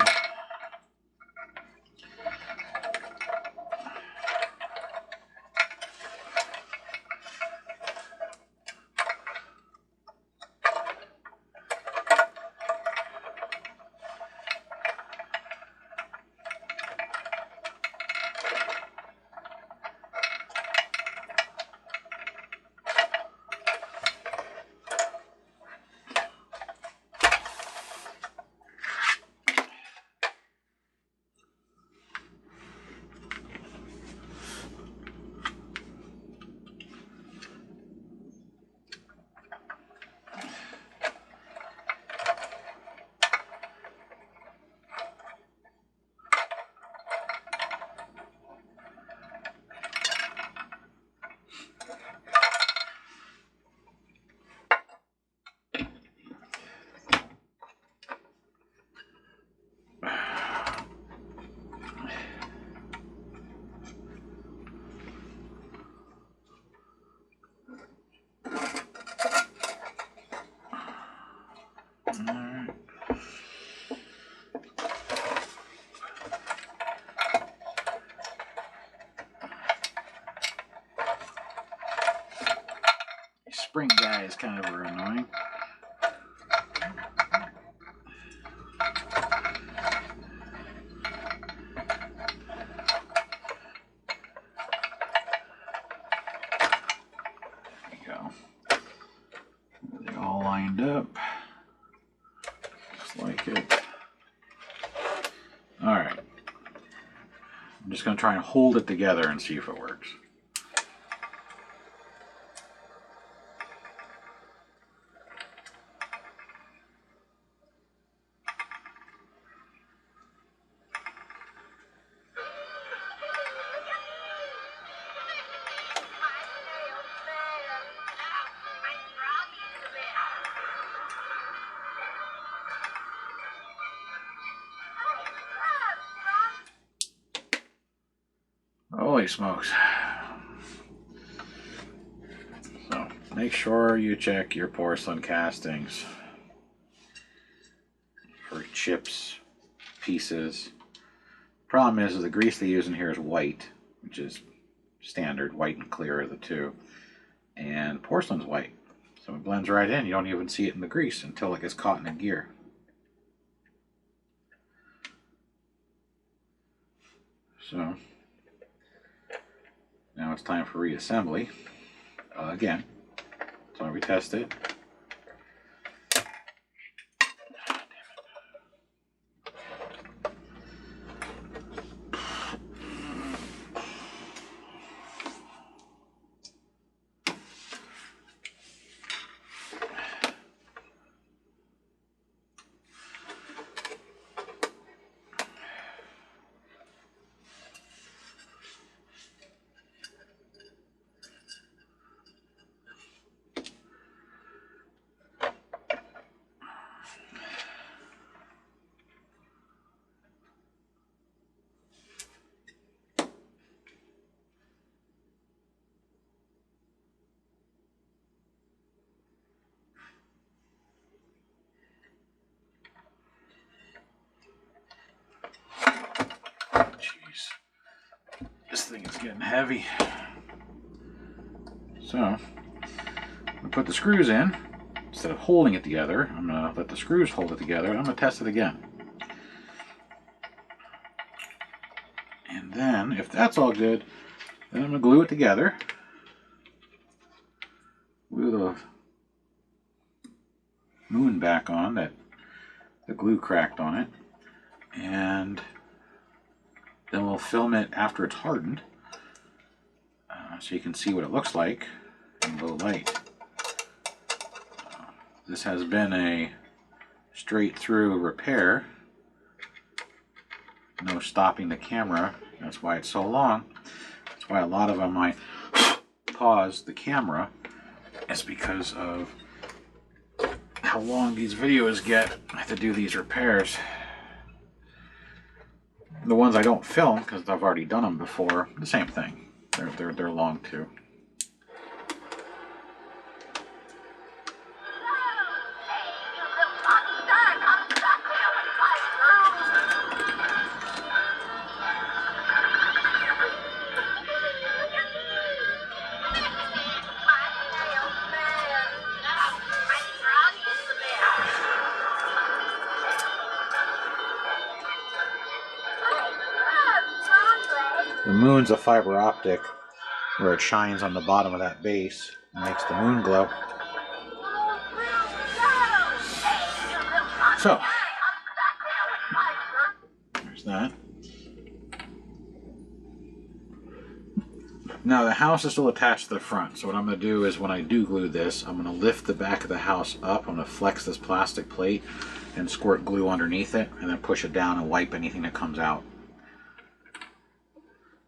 Spring guy is kind of annoying. There you go. They're all lined up. Just like it. Alright. I'm just going to try and hold it together and see if it works. Holy smokes. So, make sure you check your porcelain castings for chips, pieces. Problem is the grease they use in here is white, which is standard. White and clear are the two. And porcelain's white. So it blends right in. You don't even see it in the grease until it gets caught in the gear. So now it's time for reassembly. Again, so we test it. This thing is getting heavy. So, we put the screws in. It's instead of holding it together, I'm going to let the screws hold it together, and I'm going to test it again. And then, if that's all good, then I'm going to glue it together. Glue the moon back on that the glue cracked on it, and then we'll film it after it's hardened, so you can see what it looks like in low light. This has been a straight through repair, no stopping the camera. That's why it's so long. That's why a lot of them I pause the camera. It's because of how long these videos get. I have to do these repairs. The ones I don't film because I've already done them before, the same thing. They're long too. The moon's a fiber optic where it shines on the bottom of that base and makes the moon glow. So, there's that. Now the house is still attached to the front, so what I'm going to do is when I do glue this, I'm going to lift the back of the house up, I'm going to flex this plastic plate and squirt glue underneath it, and then push it down and wipe anything that comes out.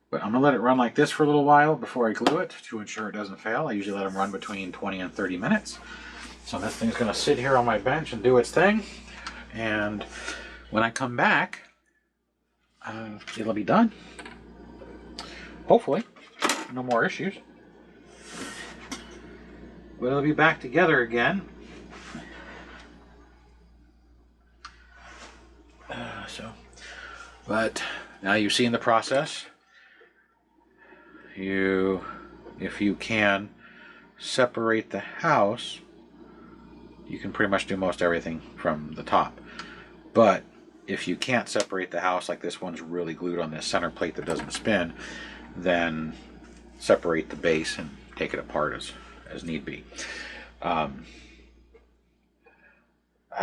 But I'm going to let it run like this for a little while before I glue it to ensure it doesn't fail. I usually let them run between 20 and 30 minutes. So this thing's going to sit here on my bench and do its thing. And when I come back, it'll be done. Hopefully. No more issues. But it'll be back together again. But now you've seen the process. If you can separate the house, you can pretty much do most everything from the top. But if you can't separate the house, like this one's really glued on this center plate that doesn't spin, then separate the base and take it apart as need be. I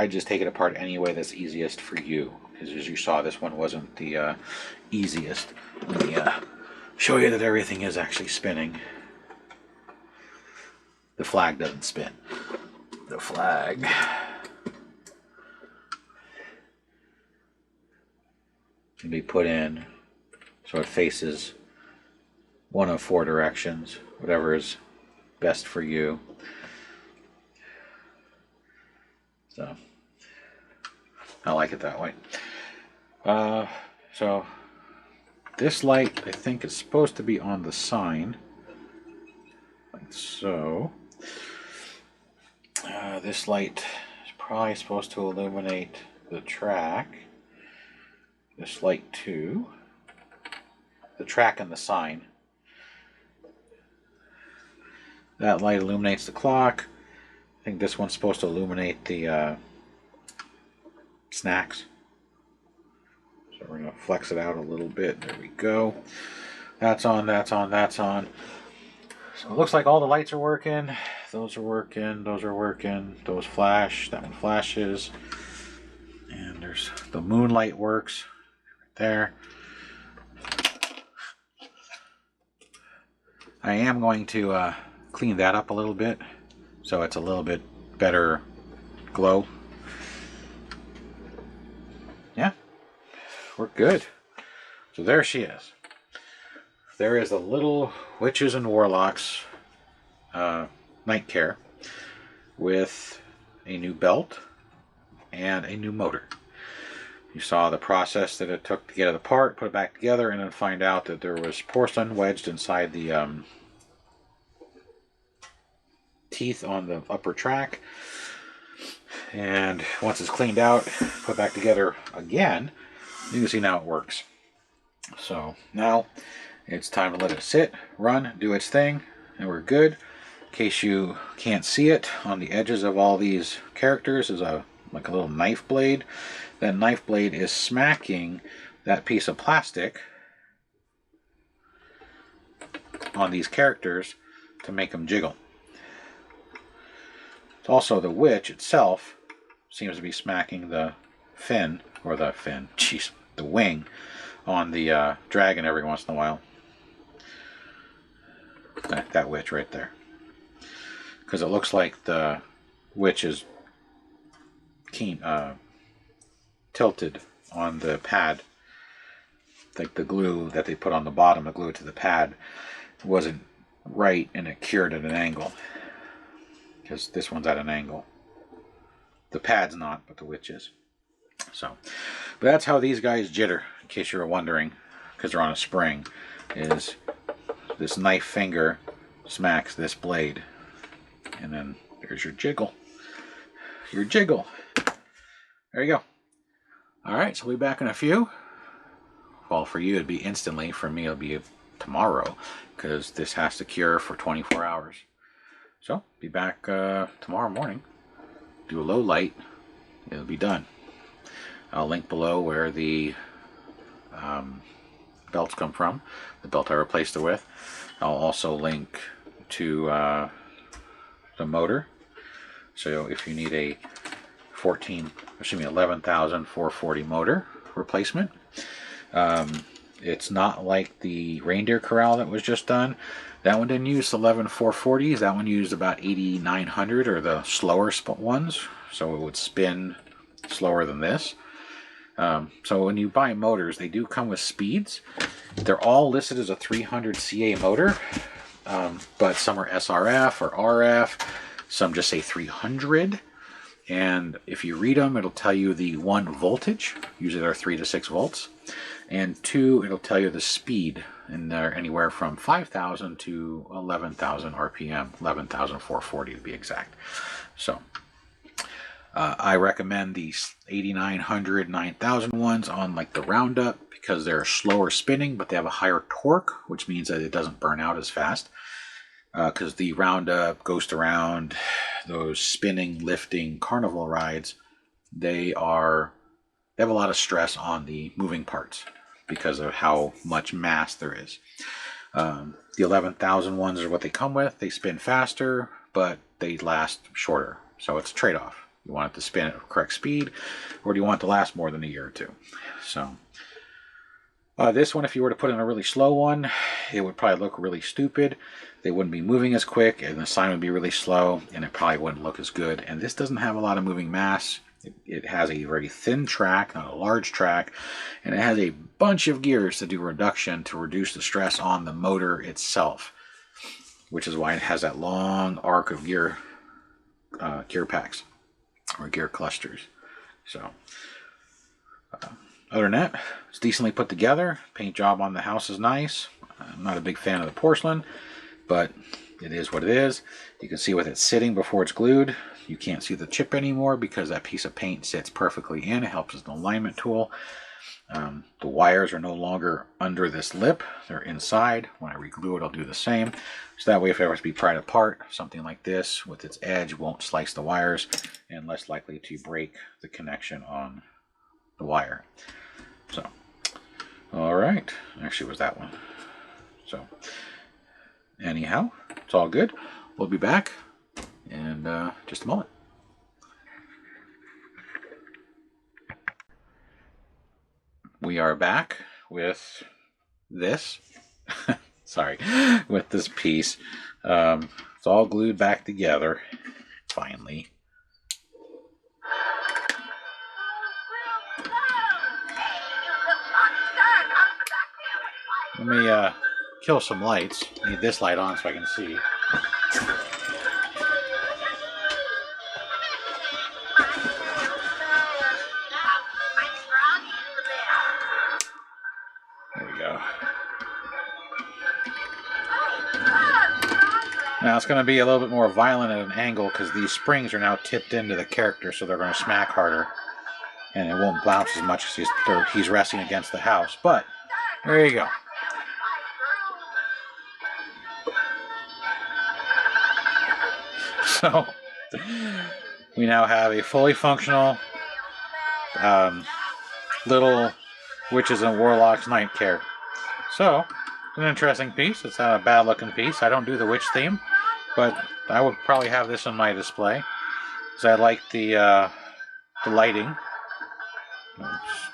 just take it apart any way that's easiest for you, because as you saw, this one wasn't the easiest. Let me show you that everything is actually spinning. The flag doesn't spin. The flag can be put in so it faces one of 4 directions, whatever is best for you. So I like it that way. So this light, I think, is supposed to be on the sign, like so. This light is probably supposed to illuminate the track. This light too. The track and the sign. That light illuminates the clock. I think this one's supposed to illuminate the snacks. So we're going to flex it out a little bit. There we go. That's on, that's on, that's on. So it looks like all the lights are working. Those are working, those are working. Those flash, that one flashes. And there's the moonlight works right there. I am going to clean that up a little bit so it's a little bit better glow. Yeah, we're good. So there she is. There is the little Witches and Warlocks Nightcare with a new belt and a new motor. You saw the process that it took to get it apart, put it back together, and then find out that there was porcelain wedged inside the teeth on the upper track. And once it's cleaned out, put back together again, you can see now it works. So now it's time to let it sit, run, do its thing, and we're good. case you can't see it, on the edges of all these characters is like a little knife blade. That knife blade is smacking that piece of plastic on these characters to make them jiggle. Also, the witch itself seems to be smacking the fin, or the wing on the dragon every once in a while. That witch right there. Because it looks like the witch is tilted on the pad. Like the glue that they put on the bottom, the glue to the pad, wasn't right and it cured at an angle. Because this one's at an angle. The pad's not, but the witch is. So, but that's how these guys jitter, in case you were wondering, because they're on a spring, is this knife finger smacks this blade. And then there's your jiggle. Your jiggle. There you go. Alright, so we'll be back in a few. Well, for you it'd be instantly. For me it'll be tomorrow, because this has to cure for 24 hours. So, be back tomorrow morning. Do a low light. It'll be done. I'll link below where the belts come from. The belt I replaced it with. I'll also link to the motor. So if you need a 11,440 motor replacement. It's not like the reindeer corral that was just done. That one didn't use 11,440s. That one used about 8,900, or the slower ones. So it would spin slower than this. So when you buy motors, they do come with speeds. They're all listed as a 300 CA motor, but some are SRF or RF. Some just say 300. And if you read them, it'll tell you the 1 voltage. Usually they're 3 to 6 volts. And 2, it'll tell you the speed. And they're anywhere from 5,000 to 11,000 RPM. 11,440 to be exact. So I recommend these 8,900, 9,000 ones on like the Roundup, because they're slower spinning, but they have a higher torque, which means that it doesn't burn out as fast. Because the Roundup, Ghost Around, those spinning, lifting carnival rides, they have a lot of stress on the moving parts because of how much mass there is. The 11,000 ones are what they come with. They spin faster, but they last shorter. So it's a trade-off. You want it to spin at the correct speed, or do you want it to last more than a year or two? So this one, if you were to put in a really slow one, it would probably look really stupid. They wouldn't be moving as quick, and the sign would be really slow, and it probably wouldn't look as good. And this doesn't have a lot of moving mass. It has a very thin track, not a large track, and it has a bunch of gears to do reduction to reduce the stress on the motor itself, which is why it has that long arc of gear packs or gear clusters. So other than that, it's decently put together. Paint job on the house is nice. I'm not a big fan of the porcelain, but it is what it is. You can see with it sitting before it's glued, you can't see the chip anymore because that piece of paint sits perfectly in. It helps as an alignment tool. The wires are no longer under this lip. They're inside. When I reglue it, I'll do the same. So that way, if it ever to be pried apart, something like this with its edge won't slice the wires and less likely to break the connection on the wire. So, all right. Actually, it was that one. So, anyhow, it's all good. We'll be back in just a moment. We are back with this. Sorry, with this piece. It's all glued back together. Finally. Let me kill some lights. Need this light on so I can see. There we go. Now it's going to be a little bit more violent at an angle because these springs are now tipped into the character, so they're going to smack harder. And it won't bounce as much as he's resting against the house. But there you go. So we now have a fully functional little Witches and Warlocks Nightcare. So it's an interesting piece. It's not a bad looking piece. I don't do the witch theme, but I would probably have this on my display because I like the lighting.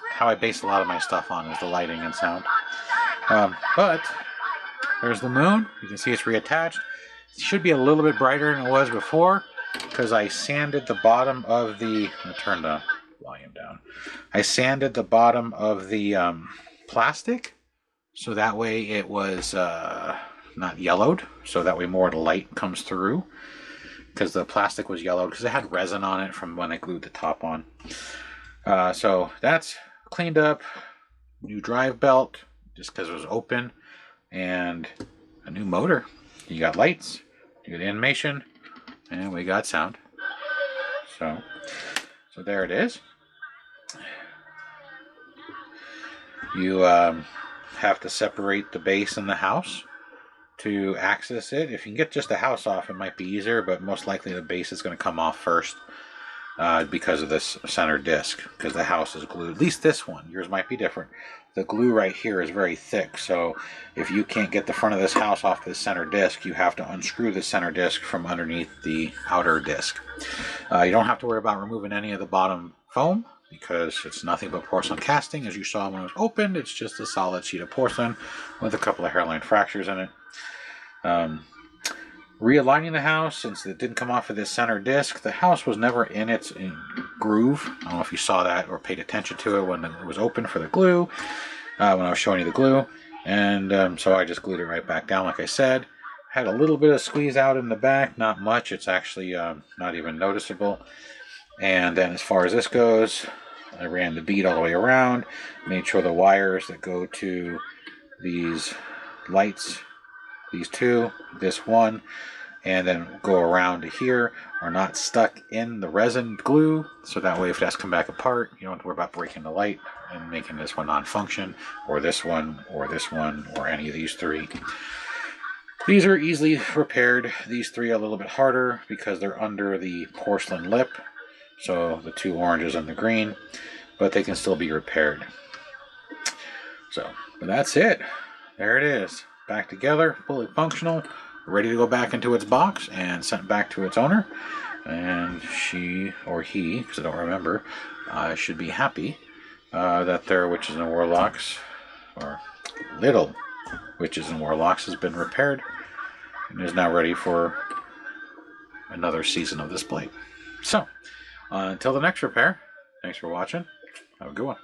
How I base a lot of my stuff on is the lighting and sound. But there's the moon. You can see it's reattached. It should be a little bit brighter than it was before because I sanded the bottom of the... I'll turn the volume down. I sanded the bottom of the plastic so that way it was not yellowed. So that way more of the light comes through because the plastic was yellowed because it had resin on it from when I glued the top on. So that's cleaned up. New drive belt just because it was open. And a new motor. You got lights, you got animation, and we got sound. So there it is. You have to separate the base and the house to access it. If you can get just the house off, it might be easier, but most likely the base is going to come off first because of this center disc, because the house is glued. At least this one. Yours might be different. The glue right here is very thick, so if you can't get the front of this house off the center disc, you have to unscrew the center disc from underneath the outer disc. You don't have to worry about removing any of the bottom foam because it's nothing but porcelain casting. As you saw when it was opened, it's just a solid sheet of porcelain with a couple of hairline fractures in it. Realigning the house, since it didn't come off of this center disc, the house was never in its groove. I don't know if you saw that or paid attention to it when it was open for the glue, when I was showing you the glue. And so I just glued it right back down like I said. Had a little bit of squeeze out in the back, not much. It's actually not even noticeable. And then as far as this goes, I ran the bead all the way around, made sure the wires that go to these lights, these two, this one, and then go around to here, are not stuck in the resin glue, so that way if it has to come back apart, you don't have to worry about breaking the light and making this one non-function, or this one, or any of these three. These are easily repaired. These three are a little bit harder because they're under the porcelain lip, so the two oranges and the green, but they can still be repaired. So, but that's it. There it is. Back together, fully functional, ready to go back into its box and sent back to its owner. And she, or he, because I don't remember, should be happy that their Witches and Warlocks, or little Witches and Warlocks, has been repaired and is now ready for another season of display. So, until the next repair, thanks for watching. Have a good one.